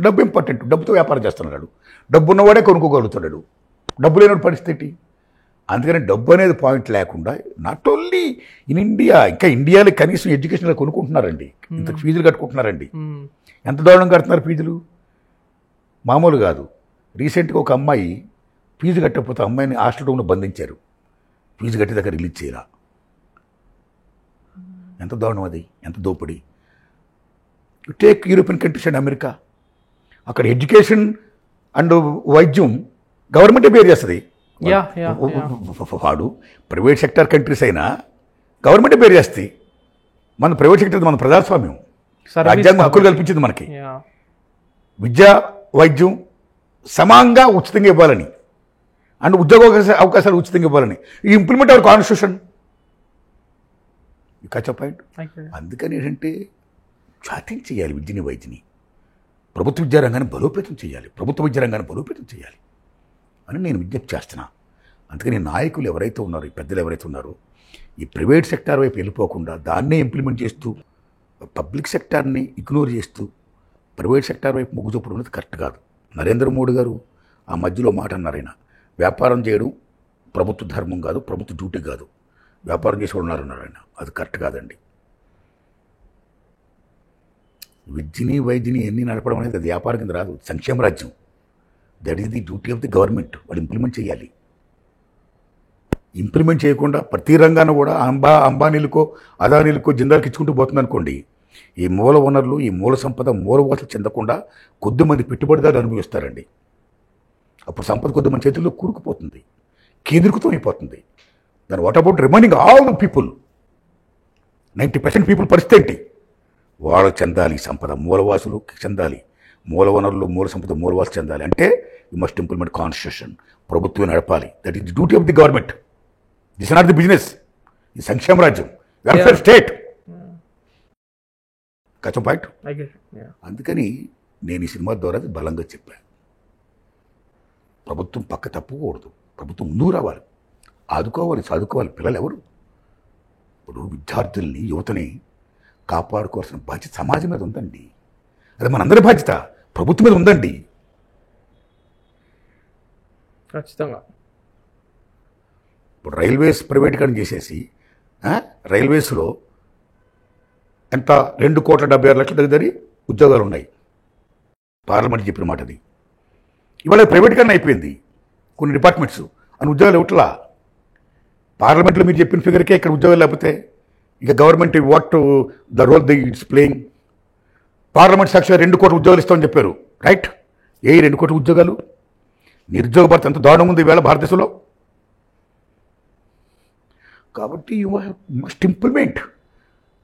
డబ్బు ఇంపార్టెంట్. డబ్బుతో వ్యాపారం చేస్తున్నాడు. డబ్బు ఉన్నవాడే కొనుక్కోగలుగుతున్నాడు. డబ్బు లేని పరిస్థితి. అందుకని డబ్బు అనేది పాయింట్ లేకుండా నాట్ ఓన్లీ ఇన్ ఇండియా, ఇంకా ఇండియాలో కనీసం ఎడ్యుకేషన్లో కొనుక్కుంటున్నారండి. ఇంత ఫీజులు కట్టుకుంటున్నారండి. ఎంత దారుణంగా కడుతున్నారు ఫీజులు, మామూలు కాదు. రీసెంట్గా ఒక అమ్మాయి ఫీజు కట్టకపోతే అమ్మాయిని హాస్టల్ రూమ్లో బంధించారు. ఫీజు కట్టి దగ్గర రిలీజ్ చేయరా. ఎంత దారుణం అది, ఎంత దోపిడీ. Take European countries and America. అక్కడ ఎడ్యుకేషన్ అండ్ వైద్యం గవర్నమెంటే బేర్ చేస్తుంది. వాడు ప్రైవేట్ సెక్టర్ కంట్రీస్ అయినా గవర్నమెంటే బేర్ చేస్తుంది. మన ప్రైవేట్ సెక్టర్ మన ప్రజాస్వామ్యం, రాజ్యాంగం హక్కులు కల్పించింది మనకి. విద్య వైద్యం సమానంగా ఉచితంగా ఇవ్వాలని, అండ్ ఉద్యోగ అవకాశాలు ఉచితంగా ఇవ్వాలని. ఈ ఇంప్లిమెంట్ అవర్ కాన్స్టిట్యూషన్. ఇక పాయింట్. అందుకని ఏంటంటే జాతీయం చేయాలి విద్యని వైద్యని. ప్రభుత్వ విద్యారంగాన్ని బలోపేతం చేయాలి అని నేను విజ్ఞప్తి చేస్తున్నా. అందుకని నాయకులు ఎవరైతే ఉన్నారో, ఈ పెద్దలు ఎవరైతే ఉన్నారో, ఈ ప్రైవేట్ సెక్టార్ వైపు వెళ్ళిపోకుండా దాన్నే ఇంప్లిమెంట్ చేస్తూ పబ్లిక్ సెక్టార్ని ఇగ్నోర్ చేస్తూ ప్రైవేట్ సెక్టార్ వైపు మొగ్గు చూపడం అనేది కరెక్ట్ కాదు. నరేంద్ర మోడీ గారు ఆ మధ్యలో మాట అన్నారు. ఆయన వ్యాపారం చేయడం ప్రభుత్వ ధర్మం కాదు, ప్రభుత్వ డ్యూటీ కాదు, వ్యాపారం చేసి ఉన్నారన్నారు ఆయన. అది కరెక్ట్ కాదండి. విద్యని వైద్యని ఎన్ని నడపడం అనేది అది వ్యాపారం కింద రాదు, సంక్షేమ రాజ్యం. That is the duty of the government. వాళ్ళు ఇంప్లిమెంట్ చేయాలి. ఇంప్లిమెంట్ చేయకుండా ప్రతి రంగాన్ని కూడా అంబానీలకో అదానీలకో జిందాలకు ఇచ్చుకుంటూ పోతుంది అనుకోండి, ఈ మూల వనరులు, ఈ మూల సంపద మూలవాసులు చెందకుండా కొద్దిమంది పెట్టుబడిదారులు అనుభవిస్తారండి. అప్పుడు సంపద కొద్దిమంది చేతుల్లో కూరుకుపోతుంది, కేంద్రీకృతం అయిపోతుంది. దాని what about remaining all the people? 90% people పరిస్థితి ఏంటి? వాళ్ళకు చెందాలి సంపద, మూలవాసులకు చెందాలి, మూల వనరులు మూల సంపద మూలవాసులు చెందాలి. అంటే యూ మస్ట్ ఇంప్లిమెంట్ కాన్స్టిట్యూషన్. ప్రభుత్వం నడపాలి. That is the duty of the government. This not the business. ఈ సంక్షేమ రాజ్యం, వెల్ఫేర్ స్టేట్. కచ్చం పాయింట్. అందుకని నేను ఈ సినిమా ద్వారా బలంగా చెప్పాను, ప్రభుత్వం పక్క తప్పకూడదు, ప్రభుత్వం ముందుకు రావాలి, ఆదుకోవాలి, చదువుకోవాలి. పిల్లలు ఎవరు? ఇప్పుడు విద్యార్థుల్ని, యువతని కాపాడుకోవాల్సిన బాధ్యత సమాజం మీద ఉందండి. అది మనందరి బాధ్యత, ప్రభుత్వం మీద ఉందండి. ఖచ్చితంగా. ఇప్పుడు రైల్వేస్ ప్రైవేటీకరణ చేసేసి రైల్వేస్లో ఎంత 2,76,00,000 దగ్గర ఉద్యోగాలు ఉన్నాయి. పార్లమెంట్ చెప్పిన మాట అది. ఇవాళ ప్రైవేటీకరణ అయిపోయింది కొన్ని డిపార్ట్మెంట్స్, అని ఉద్యోగాలు ఇవ్వట్లా. పార్లమెంట్లో మీరు చెప్పిన ఫిగర్కే ఇక్కడ ఉద్యోగాలు లేకపోతే ఇక government what the role the it's playing? Parliament సాక్షిగా 2 కోట్ల ఉద్యోగాలు ఇస్తామని చెప్పారు, రైట్? 2 కోట్ల ఉద్యోగాలు? నిరుద్యోగ భర్త ఎంత దారుణం ఉంది ఈవేళ భారతదేశంలో. కాబట్టి యూ మస్ట్ ఇంప్లిమెంట్.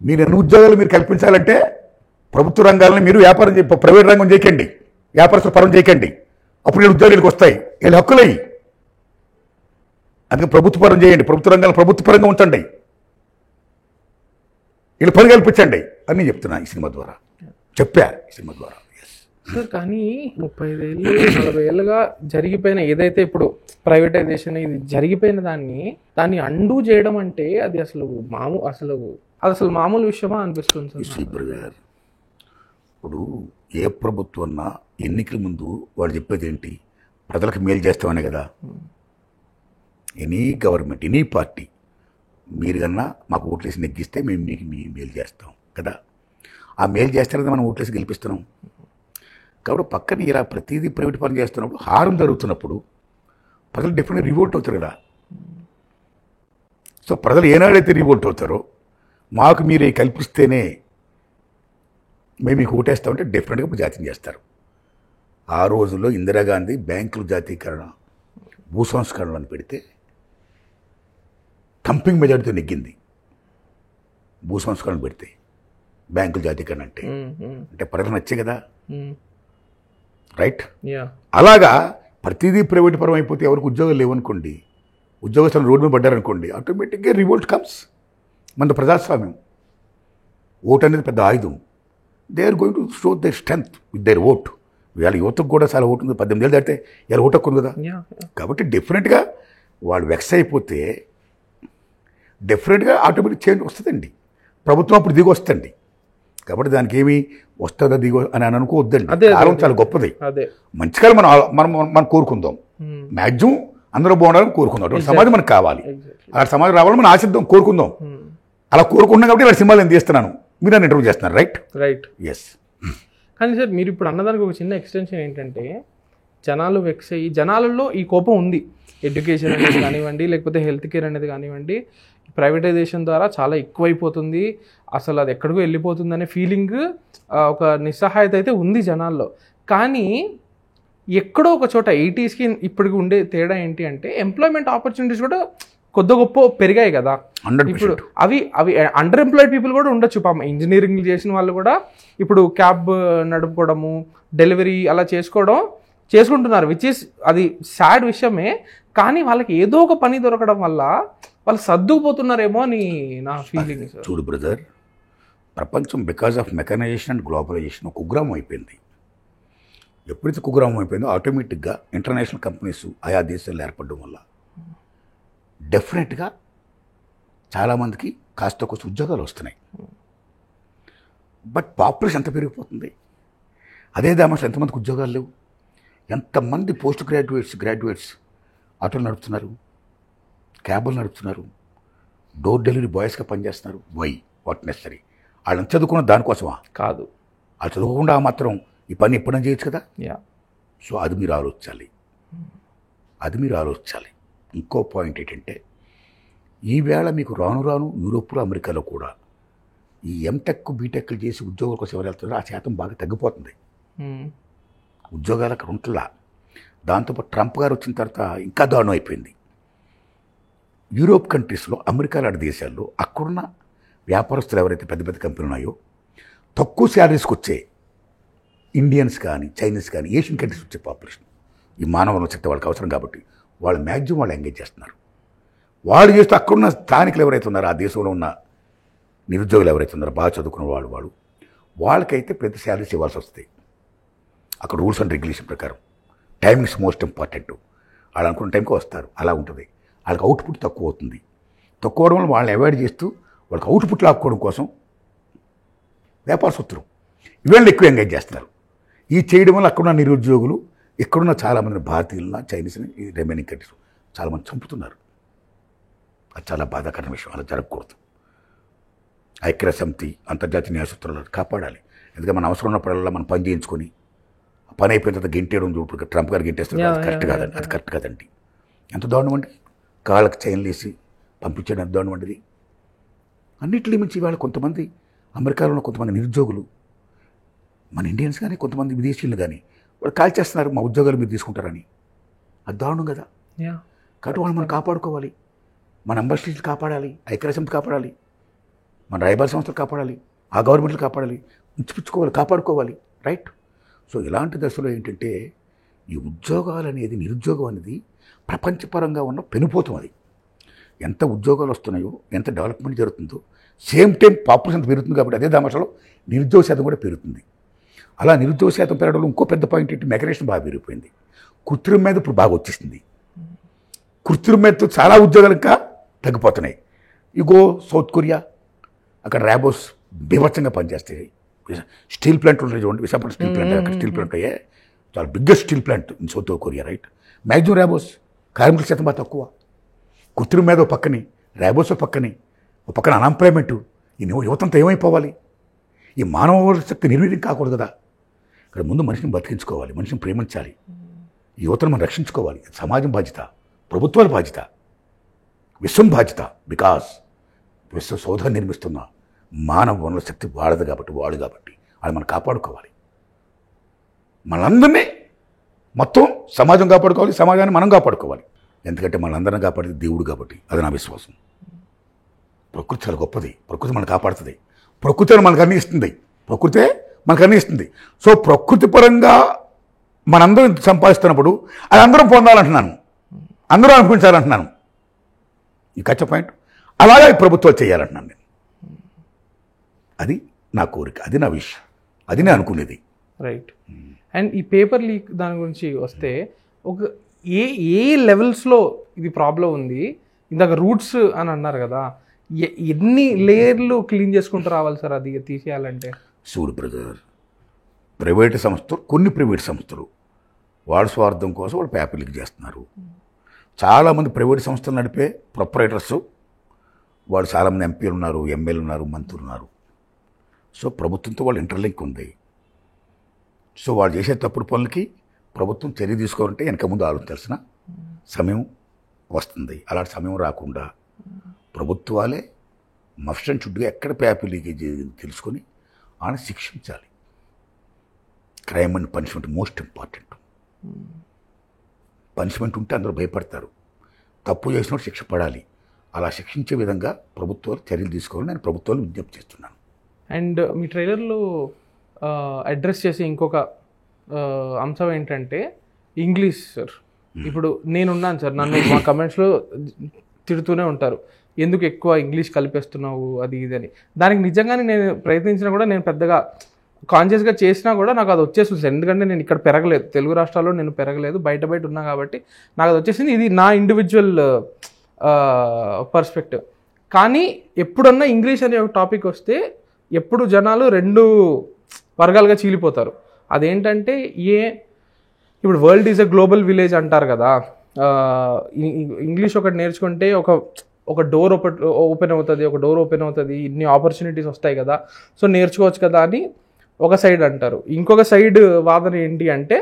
మీరు ఎన్ని ఉద్యోగాలు మీరు కల్పించాలంటే ప్రభుత్వ రంగాలను మీరు వ్యాపారం ప్రైవేట్ రంగం చేయకండి, వ్యాపారస్తుల పరం చేయకండి. అప్పుడు వీళ్ళు ఉద్యోగాలకు వస్తాయి, వీళ్ళ హక్కులయ్యి. అందుకే ప్రభుత్వ పరం చేయండి, ప్రభుత్వ రంగాలను ప్రభుత్వ పరంగా ఉంచండి, వీళ్ళు పని కల్పించండి అని చెప్తున్నా ఈ సినిమా ద్వారా, చెప్పా ఈ సినిమా ద్వారా. సార్ కానీ 35 ఏళ్ళు 40 ఏళ్ళుగా జరిగిపోయిన ఏదైతే ఇప్పుడు ప్రైవేటైజేషన్ ఇది జరిగిపోయిన దాన్ని అండూ చేయడం అంటే అది అసలు మామూలు విషయమా అనిపిస్తుంది సార్. గారు ఇప్పుడు ఏ ప్రభుత్వం అన్నా ఎన్నికల ముందు వాళ్ళు చెప్పేది ఏంటి? ప్రజలకు మేలు చేస్తామనే కదా. ఎనీ గవర్నమెంట్, ఎనీ పార్టీ, మీరు కన్నా మాకు ఓట్లేసి నెగ్గిస్తే మేము మీకు మేలు చేస్తాం కదా. ఆ మేలు చేస్తారని మనం ఓట్లేసి గెలిపిస్తున్నాం. కాబట్టి పక్కన ఇలా ప్రతిదీ ప్రైవేట్ పని చేస్తున్నప్పుడు, హారం జరుగుతున్నప్పుడు ప్రజలు డెఫినెట్గా రివోల్ట్ అవుతారు కదా. సో ప్రజలు ఏనాడైతే రివోల్ట్ అవుతారో, మాకు మీరు కల్పిస్తేనే మేము మీకు ఓటేస్తామంటే డెఫినెట్గా జాతీయం చేస్తారు. ఆ రోజుల్లో ఇందిరాగాంధీ బ్యాంకుల జాతీయకరణ, భూ సంస్కరణలు అని పెడితే థంపింగ్ మెజారిటీతో నెగ్గింది. భూ సంస్కరణ పెడితే బ్యాంకుల జాతీయకరణ అంటే ప్రజలు నచ్చే కదా, రైట్? అలాగా ప్రతిదీ ప్రైవేట్ పరం అయిపోతే ఎవరికి ఉద్యోగాలు లేవనుకోండి, ఉద్యోగస్తులు రోడ్డు మీద పడ్డారనుకోండి, ఆటోమేటిక్గా రివోల్ట్ కమ్స్. మన ప్రజాస్వామ్యం, ఓట్ అనేది పెద్ద ఆయుధం. They are going to show their strength with their vote. వీళ్ళ యువతకు కూడా చాలా ఓటు ఉంది, 18 ఏళ్ళు దాటితే ఇలా ఓటు హక్కు ఉంది కదా. కాబట్టి డెఫినెట్గా వాళ్ళు వెక్స్ అయిపోతే డెఫినెట్గా ఆటోమేటిక్ చేంజ్ వస్తుందండి. ప్రభుత్వం అప్పుడు దిగి వస్తుంది. కాబట్టి దానికి ఏమి వస్తుందా దిగో అని అనుకోవద్దండి. కాలం చాలా గొప్పది. మంచి కాలం మనం కోరుకుందాం. మ్యాక్సిమం అందరూ బాగుండాలని కోరుకుందాం. అటువంటి సమాజం మనకు కావాలి. అలాంటి సమాజం రావాలని మనం ఆశిద్దాం, కోరుకుందాం. అలా కోరుకుంటున్నాం కాబట్టి ఇలా సినిమాలు నేను తీస్తున్నాను, మీరు నన్ను ఇంటర్వ్యూ చేస్తున్నారు, రైట్? ఎస్. కానీ సార్ మీరు ఇప్పుడు అన్నదానికి ఒక చిన్న ఎక్స్టెన్షన్ ఏంటంటే, జనాలు వెక్స్ అయ్యి, జనాలలో ఈ కోపం ఉంది. ఎడ్యుకేషన్ అనేది కానివ్వండి, లేకపోతే హెల్త్ కేర్ అనేది కానివ్వండి, ప్రైవేటైజేషన్ ద్వారా చాలా ఎక్కువైపోతుంది, అసలు అది ఎక్కడికో వెళ్ళిపోతుంది అనే ఫీలింగ్, ఒక నిస్సహాయత అయితే ఉంది జనాల్లో. కానీ ఎక్కడో ఒక చోట 80sకి ఇప్పటికి ఉండే తేడా ఏంటి అంటే, ఎంప్లాయ్మెంట్ ఆపర్చునిటీస్ కూడా కొద్ది గొప్ప పెరిగాయి కదా. ఇప్పుడు అవి అండర్ ఎంప్లాయిడ్ పీపుల్ కూడా ఉండొచ్చు. పాపం ఇంజనీరింగ్ చేసిన వాళ్ళు కూడా ఇప్పుడు క్యాబ్ నడుపుకోవడము, డెలివరీ అలా చేసుకుంటున్నారు, విచ్ ఈస్ అది సాడ్ విషయమే. కానీ వాళ్ళకి ఏదో ఒక పని దొరకడం వల్ల వాళ్ళు సర్దుకుపోతున్నారేమో అని నా ఫీలింగ్. చూడు బ్రదర్, ప్రపంచం because of mechanisation and globalisation కుగ్రామం అయిపోయింది. ఎప్పుడైతే కుగ్రామం అయిపోయిందో ఆటోమేటిక్గా ఇంటర్నేషనల్ కంపెనీస్ ఆయా దేశాల్లో ఏర్పడడం వల్ల డెఫినెట్గా చాలామందికి కాస్త కొంచెం ఉద్యోగాలు వస్తున్నాయి. బట్ పాపులేషన్ ఎంత పెరిగిపోతుంది, అదే దామర్స్ ఎంతమందికి ఉద్యోగాలు లేవు. ఎంతమంది పోస్ట్ గ్రాడ్యుయేట్స్ ఆటోలు నడుపుతున్నారు, క్యాబులు నడుపుతున్నారు, డోర్ డెలివరీ బాయ్స్గా పనిచేస్తున్నారు. What necessary? వాళ్ళని చదువుకున్న దానికోసమా? కాదు. ఆ చదువుకుండా మాత్రం ఈ పని ఎప్పుడైనా చేయొచ్చు కదా. యా. సో అది మీరు ఆలోచించాలి, అది మీరు ఆలోచించాలి. ఇంకో పాయింట్ ఏంటంటే ఈవేళ మీకు రాను రాను యూరోప్లో అమెరికాలో కూడా ఈ ఎంటెక్ బీటెక్లు చేసి ఉద్యోగాల కోసం ఎవరు వెళ్తున్నారో ఆ శాతం బాగా తగ్గిపోతుంది. ఉద్యోగాలు అక్కడ ఉంటుందా. దాంతోపాటు ట్రంప్ గారు వచ్చిన తర్వాత ఇంకా దారుణం అయిపోయింది. యూరోప్ కంట్రీస్లో, అమెరికా లాంటి దేశాల్లో అక్కడున్న వ్యాపారస్తులు ఎవరైతే పెద్ద పెద్ద కంపెనీలు ఉన్నాయో తక్కువ శాలరీస్కి వచ్చే ఇండియన్స్ కానీ, చైనీస్ కానీ, ఏషియన్ కంట్రీస్ వచ్చే పాపులేషన్ ఈ మానవ వనరుల శక్తి వాళ్ళకి అవసరం కాబట్టి వాళ్ళు మ్యాక్సిమం వాళ్ళు ఎంగేజ్ చేస్తున్నారు. వాళ్ళు చేస్తూ అక్కడున్న స్థానికులు ఎవరైతే ఉన్నారో, ఆ దేశంలో ఉన్న నిరుద్యోగులు ఎవరైతే ఉన్నారో, బాగా చదువుకున్న వాళ్ళకైతే పెద్ద శాలరీస్ ఇవ్వాల్సి వస్తాయి. అక్కడ రూల్స్ అండ్ రెగ్యులేషన్ ప్రకారం టైమింగ్స్ మోస్ట్ ఇంపార్టెంట్. వాళ్ళు అనుకున్న టైంకి వస్తారు. అలా ఉంటుంది. వాళ్ళకి అవుట్పుట్ తక్కువ అవుతుంది. తక్కువ అవడం వల్ల వాళ్ళని అవాయిడ్ చేస్తూ వాళ్ళకి అవుట్పుట్ లాక్కోవడం కోసం వ్యాపారస్తులు వీళ్ళని ఎక్కువ ఎంగేజ్ చేస్తున్నారు. ఈ చేయడం వల్ల అక్కడున్న నిరుద్యోగులు, ఇక్కడున్న చాలామంది భారతీయులను, చైనీస్ని, ఈ రిమైనింగ్ కంట్రీస్ చాలామంది చంపుతున్నారు. అది చాలా బాధాకరమైన విషయం. అలా జరగకూడదు. ఐక్యరాజ్యసమితి, అంతర్జాతీయ న్యాయ సూత్రాలను కాపాడాలి. ఎందుకంటే మన అవసరం ఉన్నప్పుడల్లా మనం పని చేయించుకొని పని అయిపోయిన తర్వాత గెంటేయడం చూపు ట్రంప్ గారు గెంటేస్తారు. అది కరెక్ట్ కాదండి. అది కరెక్ట్ కాదండి. ఎంత దారుణం అండి. కాళ్ళకి చైన్లు వేసి పంపించడం ఎంత దారుణం అండి. అన్నింటినీ మించి ఇవాళ కొంతమంది అమెరికాలో ఉన్న కొంతమంది నిరుద్యోగులు, మన ఇండియన్స్ కానీ, కొంతమంది విదేశీయులు కానీ వాళ్ళు కాల్ చేస్తున్నారు, మా ఉద్యోగాలు మీరు తీసుకుంటారని. అది దారుణం కదా. కాబట్టి వాళ్ళు మనం కాపాడుకోవాలి. మన అంబాసిడర్లు కాపాడాలి, ఐక్యరాజ్యసమితి కాపాడాలి, మన రాయబార సంస్థలు కాపాడాలి, ఆ గవర్నమెంట్లు కాపాడాలి, ఉంచిపుచ్చుకోవాలి, కాపాడుకోవాలి. రైట్. సో ఇలాంటి దశలో ఏంటంటే ఈ ఉద్యోగాలు అనేది, నిరుద్యోగం అనేది ప్రపంచపరంగా ఉన్న పెనుపోతం. అది ఎంత ఉద్యోగాలు వస్తున్నాయో, ఎంత డెవలప్మెంట్ జరుగుతుందో, సేమ్ టైం పాపులేషన్ అంత పెరుగుతుంది. కాబట్టి అదే దామసలో నిరుద్యోగ శాతం కూడా పెరుగుతుంది. అలా నిరుద్యోగ శాతం పెరగడంలో ఇంకో పెద్ద పాయింట్ ఏంటి, మైగ్రేషన్ బాగా పెరిగిపోయింది. కృత్రిమ మీద ఇప్పుడు బాగా వచ్చేసింది. కృత్రిమ మీదతో చాలా ఉద్యోగాలు ఇంకా తగ్గిపోతున్నాయి. ఇగో సౌత్ కొరియా, అక్కడ ర్యాబోస్ బీభత్సంగా పనిచేస్తాయి. స్టీల్ ప్లాంట్ ఉంటుంది చూడండి, విశాఖపట్నం స్టీల్ ప్లాంట్. అక్కడ స్టీల్ ప్లాంట్ అయ్యే చాలా biggest steel plant in South Korea. Right. Maximum ర్యాబోస్ కార్మికుల శాతం బాగా తక్కువ. కృత్రిమ మీద పక్కని, ర్యాబోస్ పక్కని, ఒక పక్కన అన్ఎంప్లాయ్మెంట్. ఈ యువతంతా ఏమైపోవాలి? ఈ మానవ శక్తి నిర్వీర్యం కాకూడదు కదా. ఇక్కడ ముందు మనిషిని బతికించుకోవాలి, మనిషిని ప్రేమించాలి, ఈ యువతను మనం రక్షించుకోవాలి. సమాజం బాధ్యత, ప్రభుత్వాల బాధ్యత, విశ్వం బాధ్యత. బికాస్ విశ్వ సౌధ నిర్మిస్తున్న మానవ వనరుల శక్తి వాడదు కాబట్టి అది మనం కాపాడుకోవాలి. మనందరినీ మొత్తం సమాజం కాపాడుకోవాలి, సమాజాన్ని మనం కాపాడుకోవాలి. ఎందుకంటే మనందరం కాపాడేది దేవుడు కాబట్టి. అది నా విశ్వాసం. ప్రకృతి చాలా గొప్పది. ప్రకృతి మనం కాపాడుతుంది. ప్రకృతి మనకు అన్నీ ఇస్తుంది. ప్రకృతే మనకు అన్నీ ఇస్తుంది. సో ప్రకృతి పరంగా మనందరం సంపాదిస్తున్నప్పుడు అది అందరం పొందాలంటున్నాను, అందరూ అనిపించాలంటున్నాను. ఈ కచ్చ పాయింట్. అలాగే ప్రభుత్వాలు చేయాలంటున్నాను నేను. అది నా కోరిక, అది నా విషయం, అది నేను అనుకునేది. రైట్. అండ్ ఈ పేపర్ లీక్ దాని గురించి వస్తే, ఒక ఏ లెవెల్స్లో ఇది ప్రాబ్లం ఉంది? ఇందాక రూట్స్ అని అన్నారు కదా, ఎన్ని లేయర్లు క్లీన్ చేసుకుంటూ రావాలి సార్ అది తీసేయాలంటే? చూడు బ్రదర్, ప్రైవేటు సంస్థలు, కొన్ని ప్రైవేట్ సంస్థలు వాళ్ళ స్వార్థం కోసం వాళ్ళు పేపర్ లీక్ చేస్తున్నారు. చాలామంది ప్రైవేట్ సంస్థలు నడిపే ప్రొపరేటర్స్ వాళ్ళు చాలామంది ఎంపీలు ఉన్నారు, ఎమ్మెల్యేలు ఉన్నారు, మంత్రులు ఉన్నారు. సో ప్రభుత్వంతో వాళ్ళు ఇంటర్లింక్ ఉంది. సో వాళ్ళు చేసే తప్పుడు పనులకి ప్రభుత్వం చర్య తీసుకోవాలంటే వెనక ముందు ఆలోచించాల్సిన సమయం వస్తుంది. అలాంటి సమయం రాకుండా ప్రభుత్వాలే మస్ట్ అండ్ షుడ్గా ఎక్కడ పేపర్ లీకేజ్ తెలుసుకొని ఆయన శిక్షించాలి. Crime and punishment most important. Punishment ఉంటే అందరూ భయపడతారు. తప్పు చేసినప్పుడు శిక్ష పడాలి. అలా శిక్షించే విధంగా ప్రభుత్వాలు చర్యలు తీసుకోవాలని నేను ప్రభుత్వాలు విజ్ఞప్తి చేస్తున్నాను. అండ్ మీ ట్రైలర్లో అడ్రస్ చేసే ఇంకొక అంశం ఏంటంటే ఇంగ్లీష్ సార్. ఇప్పుడు నేనున్నాను సార్, నన్ను మా కమెంట్స్లో తిడుతూనే ఉంటారు, ఎందుకు ఎక్కువ ఇంగ్లీష్ కలిపేస్తున్నావు అది ఇది అని. దానికి నిజంగానే నేను ప్రయత్నించినా కూడా, నేను పెద్దగా కాన్షియస్గా చేసినా కూడా నాకు అది వచ్చేస్తుంది. ఎందుకంటే నేను ఇక్కడ పెరగలేదు, తెలుగు రాష్ట్రాల్లో నేను పెరగలేదు, బయట ఉన్నా కాబట్టి నాకు అది వచ్చేసింది. ఇది నా ఇండివిజువల్ పర్స్పెక్టివ్. కానీ ఎప్పుడన్నా ఇంగ్లీష్ అనే ఒక టాపిక్ వస్తే ఎప్పుడు జనాలు రెండు వర్గాలుగా చీలిపోతారు. అదేంటంటే, ఇప్పుడు world is a global village అంటారు కదా, ఇంగ్లీష్ ఒకటి నేర్చుకుంటే ఒక డోర్ ఓపెన్ అవుతుంది, ఇన్ని ఆపర్చునిటీస్ వస్తాయి కదా, సో నేర్చుకోవచ్చు కదా అని ఒక సైడ్ అంటారు. ఇంకొక సైడ్ వాదన ఏంటి అంటే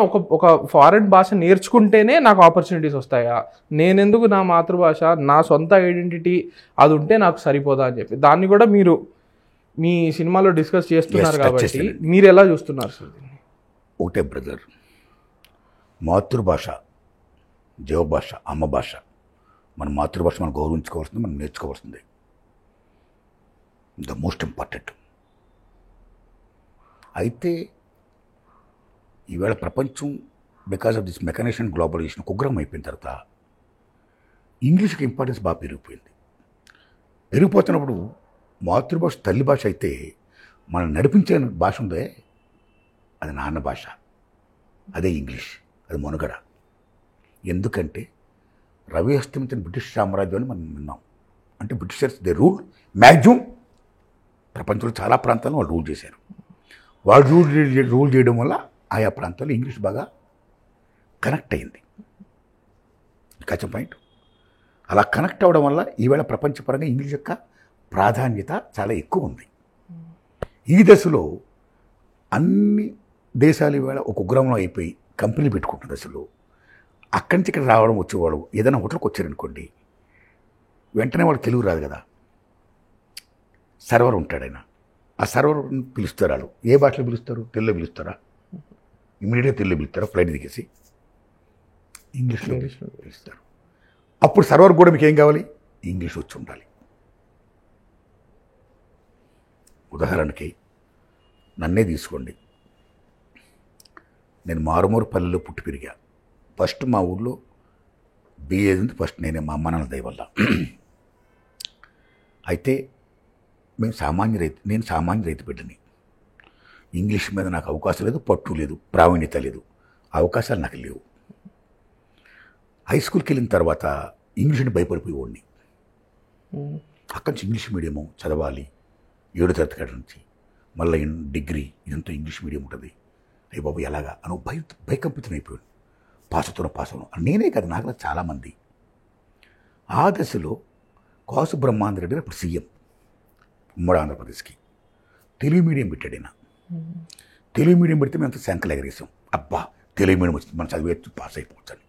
ఒక ఒక ఫారెన్ భాష నేర్చుకుంటేనే నాకు ఆపర్చునిటీస్ వస్తాయా, నేనెందుకు నా మాతృభాష నా సొంత ఐడెంటిటీ అది ఉంటే నాకు సరిపోదా అని చెప్పి దాన్ని కూడా మీరు మీ సినిమాలో డిస్కస్ చేస్తున్నారు. కాబట్టి మీరు ఎలా చూస్తున్నారు సార్? ఒకటే బ్రదర్, మాతృభాష జీవభాష, అమ్మ భాష. మన మాతృభాష మనం గౌరవించుకోవాల్సింది, మనం నేర్చుకోవాల్సింది. The most important. అయితే ఈవేళ ప్రపంచం because of this mechanisation globalisation కుగ్రం అయిపోయిన తర్వాత ఇంగ్లీష్కి ఇంపార్టెన్స్ బాగా పెరిగిపోయింది. పెరిగిపోతున్నప్పుడు మాతృభాష తల్లి భాష అయితే మనం నడిపించే భాష ఉందే అది నాన్న భాష, అదే ఇంగ్లీష్, అది మనుగడ. ఎందుకంటే రవి అస్తమించిన బ్రిటిష్ సామ్రాజ్యాన్ని మనం విన్నాం. అంటే బ్రిటిషర్స్ దే రూల్ మ్యాక్సిమం ప్రపంచంలో చాలా ప్రాంతాల్లో వాళ్ళు రూల్ చేశారు. వాళ్ళు రూల్ చేయడం వల్ల ఆయా ప్రాంతాల్లో ఇంగ్లీష్ బాగా కనెక్ట్ అయింది. కచ్చ పాయింట్. అలా కనెక్ట్ అవ్వడం వల్ల ఈవేళ ప్రపంచపరంగా ఇంగ్లీష్ యొక్క ప్రాధాన్యత చాలా ఎక్కువ ఉంది. ఈ దశలో అన్ని దేశాలు ఈవేళ ఒక ఉగ్రంలో అయిపోయి కంపెనీలు పెట్టుకుంటున్న దశలో అక్కడి నుంచి ఇక్కడ రావడం వచ్చేవాడు ఏదైనా హోటల్కి వచ్చారనుకోండి, వెంటనే వాడు తెలుగు రాదు కదా, సర్వర్ ఉంటాడు ఆయన. ఆ సర్వర్ పిలుస్తారు. వాళ్ళు ఏ భాషలో పిలుస్తారు? తెలుగులో పిలుస్తారా? ఇమీడియట్గా తెలుగులో పిలుస్తారా? ఫ్లైట్ దిగేసి ఇంగ్లీష్లో పిలుస్తారు. అప్పుడు సర్వర్ కూడా మీకు ఏం కావాలి? ఇంగ్లీష్ వచ్చి ఉండాలి. ఉదాహరణకి నన్నే తీసుకోండి. నేను మారుమూరు పల్లెలో పుట్టి పెరిగా. ఫస్ట్ మా ఊళ్ళో బిఏ ఉంది. ఫస్ట్ నేనే, మా అమ్మ నాన్న దయ వల్ల. అయితే నేను సామాన్య రైతు బిడ్డని. ఇంగ్లీష్ మీద నాకు అవకాశం లేదు, పట్టు లేదు, ప్రావీణ్యత లేదు, అవకాశాలు నాకు లేవు. హై స్కూల్కి వెళ్ళిన తర్వాత ఇంగ్లీష్ని భయపడిపోయేవాడిని. అక్కడి నుంచి ఇంగ్లీష్ మీడియము చదవాలి, 7వ తరగతి కాడ నుంచి మళ్ళీ డిగ్రీ ఇదంతా ఇంగ్లీష్ మీడియం ఉంటుంది. అయ్యి బాబు ఎలాగా అని భయకంపితం అయిపోయాడు. పాస్ అవును. నేనే కదా, నాకు చాలామంది. ఆ దశలో కాసు బ్రహ్మాంద రెడ్డి అప్పుడు సీఎం ఉమ్మడి ఆంధ్రప్రదేశ్కి. తెలుగు మీడియం పెట్టాడు ఆయన. తెలుగు మీడియం పెడితే మేము అంత శంకలు ఎగరేసాం. అబ్బా తెలుగు మీడియం వచ్చింది, మనం చదివేచ్చు, పాస్ అయిపోవచ్చని.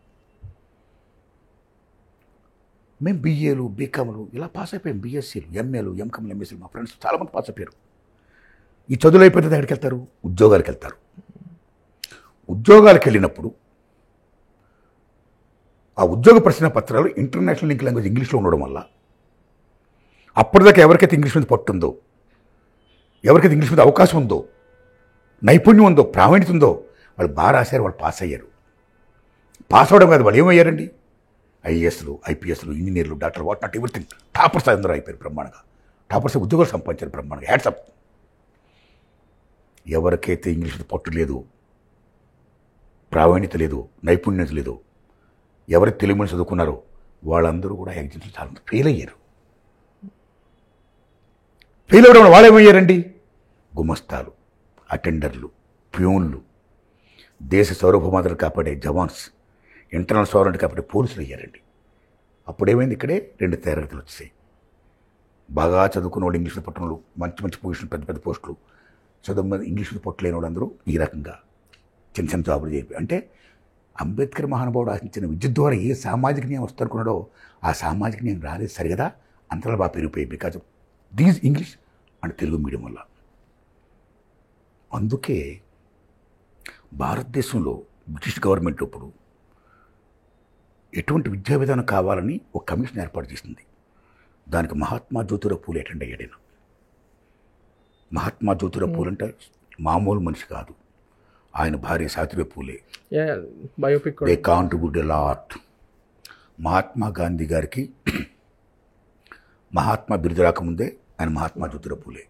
మేము బిఏలు, బీకామ్లు ఇలా పాస్ అయిపోయాం. బీఎస్సీలు, ఎంఏలు, ఎంకామ్లు, ఎంఎస్సీలు. మా ఫ్రెండ్స్ చాలామంది పాస్ అయిపోయారు. ఈ చదువులు అయిపోతే ఎక్కడికి వెళ్తారు? ఉద్యోగాలకు వెళ్తారు. ఉద్యోగాలకు వెళ్ళినప్పుడు ఆ ఉద్యోగ ప్రశ్న పత్రాలు ఇంటర్నేషనల్ లింక్ లాంగ్వేజ్ ఇంగ్లీష్లో ఉండడం వల్ల అప్పటిదాకా ఎవరికైతే ఇంగ్లీష్ మీద పట్టుందో, ఎవరికైతే ఇంగ్లీష్ మీద అవకాశం ఉందో, నైపుణ్యం ఉందో, ప్రావీణ్యత ఉందో వాళ్ళు బాగా రాశారు, వాళ్ళు పాస్ అయ్యారు. పాస్ అవ్వడం కాదు, వాళ్ళు ఏమయ్యారండి? ఐఏఎస్లు, ఐపీఎస్లు, ఇంజనీర్లు, డాక్టర్లు, వాట్ నాట్ ఎవ్రీథింగ్. టాపర్స్ అందరూ అయిపోయారు బ్రహ్మాండంగా. టాపర్స్ ఉద్యోగాలు సంపాదించారు బ్రహ్మాండంగా. హ్యాట్సప్. ఎవరికైతే ఇంగ్లీష్ మీద పట్టు లేదు, ప్రావీణ్యత లేదు, నైపుణ్యత లేదు, ఎవరైతే తెలుగు మీద చదువుకున్నారో వాళ్ళందరూ కూడా ఎగ్జామ్స్లో చాలా ఫెయిల్ అయ్యారు. ఫెయిల్ అవ్వడం వాళ్ళు ఏమయ్యారండి? గుమస్తాలు, అటెండర్లు, ప్యూన్లు, దేశ సార్వభౌమాలను కాపాడే జవాన్స్, ఇంటర్నల్ సావరెంటీ కాపాడే పోలీసులు అయ్యారండి. అప్పుడేమైంది? ఇక్కడే 2 తరగతులు వచ్చాయి. బాగా చదువుకున్న వాళ్ళు, ఇంగ్లీష్ మీద పట్టిన వాళ్ళు, మంచి మంచి పొజిషన్, పెద్ద పెద్ద పోస్టులు, చదువు మీద ఇంగ్లీష్ మీద పట్టులేని వాళ్ళందరూ ఈ రకంగా చిన్న చిన్న జాబులు చేయి. అంటే అంబేద్కర్ మహానుభావుడు ఆశించిన విద్యుత్ ద్వారా ఏ సామాజిక న్యాయం వస్తారనుకున్నాడో ఆ సామాజిక న్యాయం రాలేదు సరిగదా. అంతలో బాగా పెరిగిపోయాయి because of these English and Telugu medium వల్ల. అందుకే భారతదేశంలో బ్రిటిష్ గవర్నమెంట్ ఇప్పుడు ఎటువంటి విద్యా విధానం కావాలని ఒక కమిషన్ ఏర్పాటు చేసింది. దానికి మహాత్మా జ్యోతిరావు పూలే అటెండ్ అయ్యాడు. మహాత్మా జ్యోతిరావు పూలే అంటే మామూలు మనిషి కాదు. ఆయన భార్య Savitribai Phule. They contribute a lot. Mahatma Gandhi గారికి మహాత్మా బిరుదు రాకముందే ఆయన మహాత్మా జ్యోతిరావు పూలే.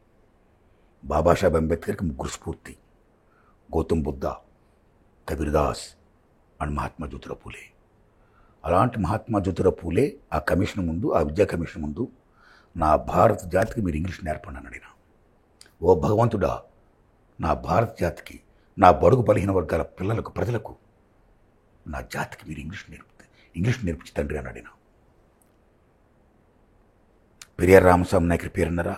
బాబాసాహెబ్ అంబేద్కర్కి 3 స్ఫూర్తి: గౌతమ్ బుద్ధ, కబీర్దాస్ అండ్ మహాత్మా జ్యోతిరావు పూలే. అలాంటి మహాత్మా జ్యోతిరావు పూలే ఆ కమిషన్ ముందు, ఆ విద్యా కమిషన్ ముందు, నా భారత జాతికి మీరు ఇంగ్లీష్ నేర్పండి అని అడిగిన. ఓ భగవంతుడా, నా భారత జాతికి, నా బడుగు బలహీన వర్గాల పిల్లలకు, ప్రజలకు, నా జాతికి మీరు ఇంగ్లీష్ నేర్పించి తండ్రి అని అడిగిన. పెరియార్ రామస్వామి నాయకుడి పేరున్నారా?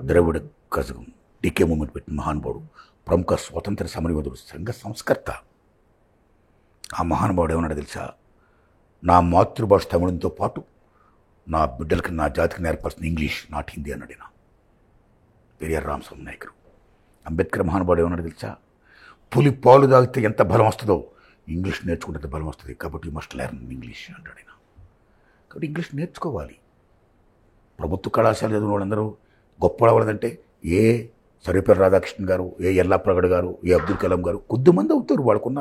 ద్రవిడ కజగం, డికే మూమెంట్ పెట్టిన మహానుభావుడు, ప్రముఖ స్వాతంత్ర సమరయోధుడు, సంఘ సంస్కర్త. ఆ మహానుభావుడు ఏమన్నాడు తెలుసా? నా మాతృభాష తమిళంతో పాటు నా బిడ్డలకి, నా జాతికి నేర్పాల్సిన ఇంగ్లీష్, నాట్ హిందీ అన్నాడు ఈయన. పెరియార్ రామస్వామి నాయకుడు. అంబేద్కర్ మహానుభావుడు ఏమన్నాడు తెలుసా? పులి పాలు తాగితే ఎంత బలం వస్తుందో ఇంగ్లీష్ నేర్చుకుంటే బలం వస్తుంది, కాబట్టి యూ మస్ట్ లెర్న్ ఇంగ్లీష్ అంటాడు ఆయన. కాబట్టి ఇంగ్లీష్ నేర్చుకోవాలి. ప్రభుత్వ కళాశాల చదివిన వాళ్ళందరూ గొప్ప వాళ్ళదంటే ఏ సర్వేపల్లి రాధాకృష్ణన్ గారు, ఏ ఎల్లాప్రగడ్ గారు, ఏ అబ్దుల్ కలాం గారు కొద్దిమంది అవుతారు వాళ్ళకున్న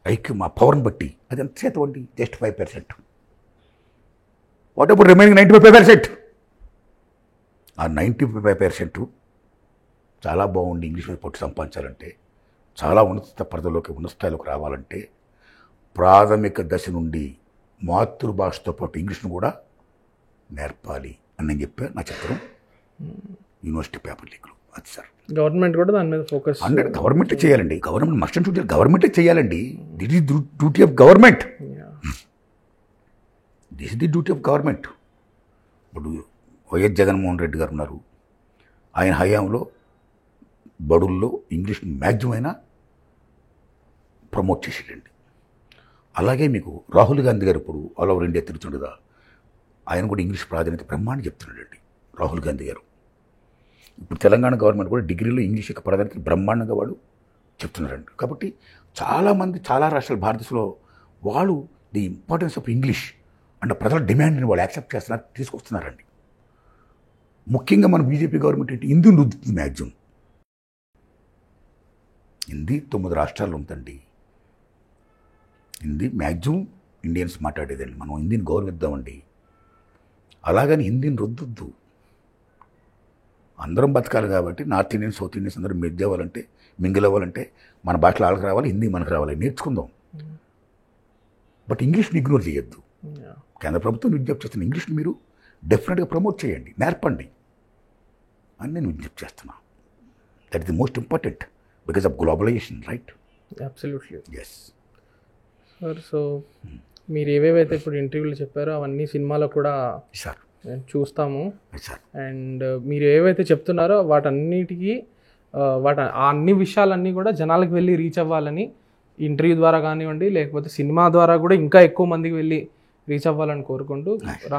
ఐక్యం, ఆ పవర్ని బట్టి. అది ఎంత శాతం అండి? జస్ట్ 5%. What about remaining 95%? ఆ 95% చాలా బాగుండి ఇంగ్లీష్ మీద పట్టు సంపాదించాలంటే, చాలా ఉన్నత పరిధిలోకి, ఉన్నత స్థాయిలోకి రావాలంటే ప్రాథమిక దశ నుండి మాతృభాషతో పాటు ఇంగ్లీష్ను కూడా నేర్పాలి అని నేను చెప్పాను. నా చిత్రం యూనివర్సిటీ పేపర్ లీక్లో అది సార్. గవర్నమెంట్ కూడా దాని మీద ఫోకస్, గవర్నమెంటే చేయాలండి. గవర్నమెంట్ మస్ట్ అండ్ షుడ్ గవర్నమెంటే చేయాలండి. This is duty of government. This is the duty of government. ఇప్పుడు వైఎస్ జగన్మోహన్ రెడ్డి గారు ఉన్నారు. ఆయన హయాంలో బడుల్లో ఇంగ్లీష్ మ్యాక్సిమం అయినా ప్రమోట్ చేసేటండి. అలాగే మీకు రాహుల్ గాంధీ గారు ఇప్పుడు ఆల్ ఓవర్ ఇండియా తిరుగుతుండగా ఆయన కూడా ఇంగ్లీష్ ప్రాధాన్యత బ్రహ్మాండం చెప్తున్నాడండి రాహుల్ గాంధీ గారు. ఇప్పుడు తెలంగాణ గవర్నమెంట్ కూడా డిగ్రీలో ఇంగ్లీష్ యొక్క ప్రాధాన్యత బ్రహ్మాండంగా వాళ్ళు చెప్తున్నారండి. కాబట్టి చాలామంది, చాలా రాష్ట్రాలు భారతదేశంలో వాళ్ళు the importance of English and ప్రజల డిమాండ్ని వాళ్ళు యాక్సెప్ట్ చేస్తున్నారు, తీసుకొస్తున్నారండి. ముఖ్యంగా మన బీజేపీ గవర్నమెంట్ ఏంటి, హిందీని రుద్దుతుంది మ్యాక్సిమం. హిందీ 9 రాష్ట్రాల్లో ఉందండి. హిందీ మ్యాక్సిమం ఇండియన్స్ మాట్లాడేదండి. మనం హిందీని గౌరవిద్దామండి. అలాగని హిందీని రుద్దొద్దు. అందరం బతకాలి కాబట్టి నార్త్ ఇండియన్స్, సౌత్ ఇండియన్స్ అందరూ మెర్జ్ అవ్వాలంటే, మింగిల్ అవ్వాలంటే మన భాషలో వాళ్ళకి రావాలి, హిందీ మనకు రావాలి, నేర్చుకుందాం. బట్ ఇంగ్లీష్ని ఇగ్నోర్ చేయొద్దు. కేంద్ర ప్రభుత్వం విజ్ఞప్తి చేస్తున్న ఇంగ్లీష్ని మీరు డెఫినెట్గా ప్రమోట్ చేయండి, నేర్పండి అని నేను విజ్ఞప్తి చేస్తున్నాను. That is the most important because of globalization, right? Absolutely. Yes sir, so మీరు ఏవేవైతే ఇప్పుడు ఇంటర్వ్యూలో చెప్పారో అవన్నీ సినిమాలో కూడా సార్ చూస్తాము. సార్ అండ్ మీరు ఏవైతే చెప్తున్నారో వాటన్నిటికీ ఆ అన్ని విషయాలన్నీ కూడా జనాలకు వెళ్ళి రీచ్ అవ్వాలని, ఇంటర్వ్యూ ద్వారా కానివ్వండి, లేకపోతే సినిమా ద్వారా కూడా ఇంకా ఎక్కువ మందికి వెళ్ళి రీచ్ అవ్వాలని కోరుకుంటూ,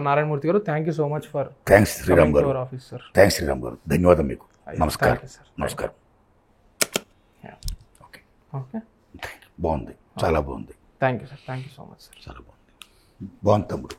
నారాయణమూర్తి గారు, thank you so much for thanks Sriram గారు. Office sir. థ్యాంక్స్ శ్రీరామ్ గారు, ధన్యవాదం మీకు. నమస్కారం. నమస్కారం. ఓకే ఓకే, బాగుంది, చాలా బాగుంది. Thank you sir, thank you so much sir. చాలా బాగుంది, బాగుంది తమ్ముడు.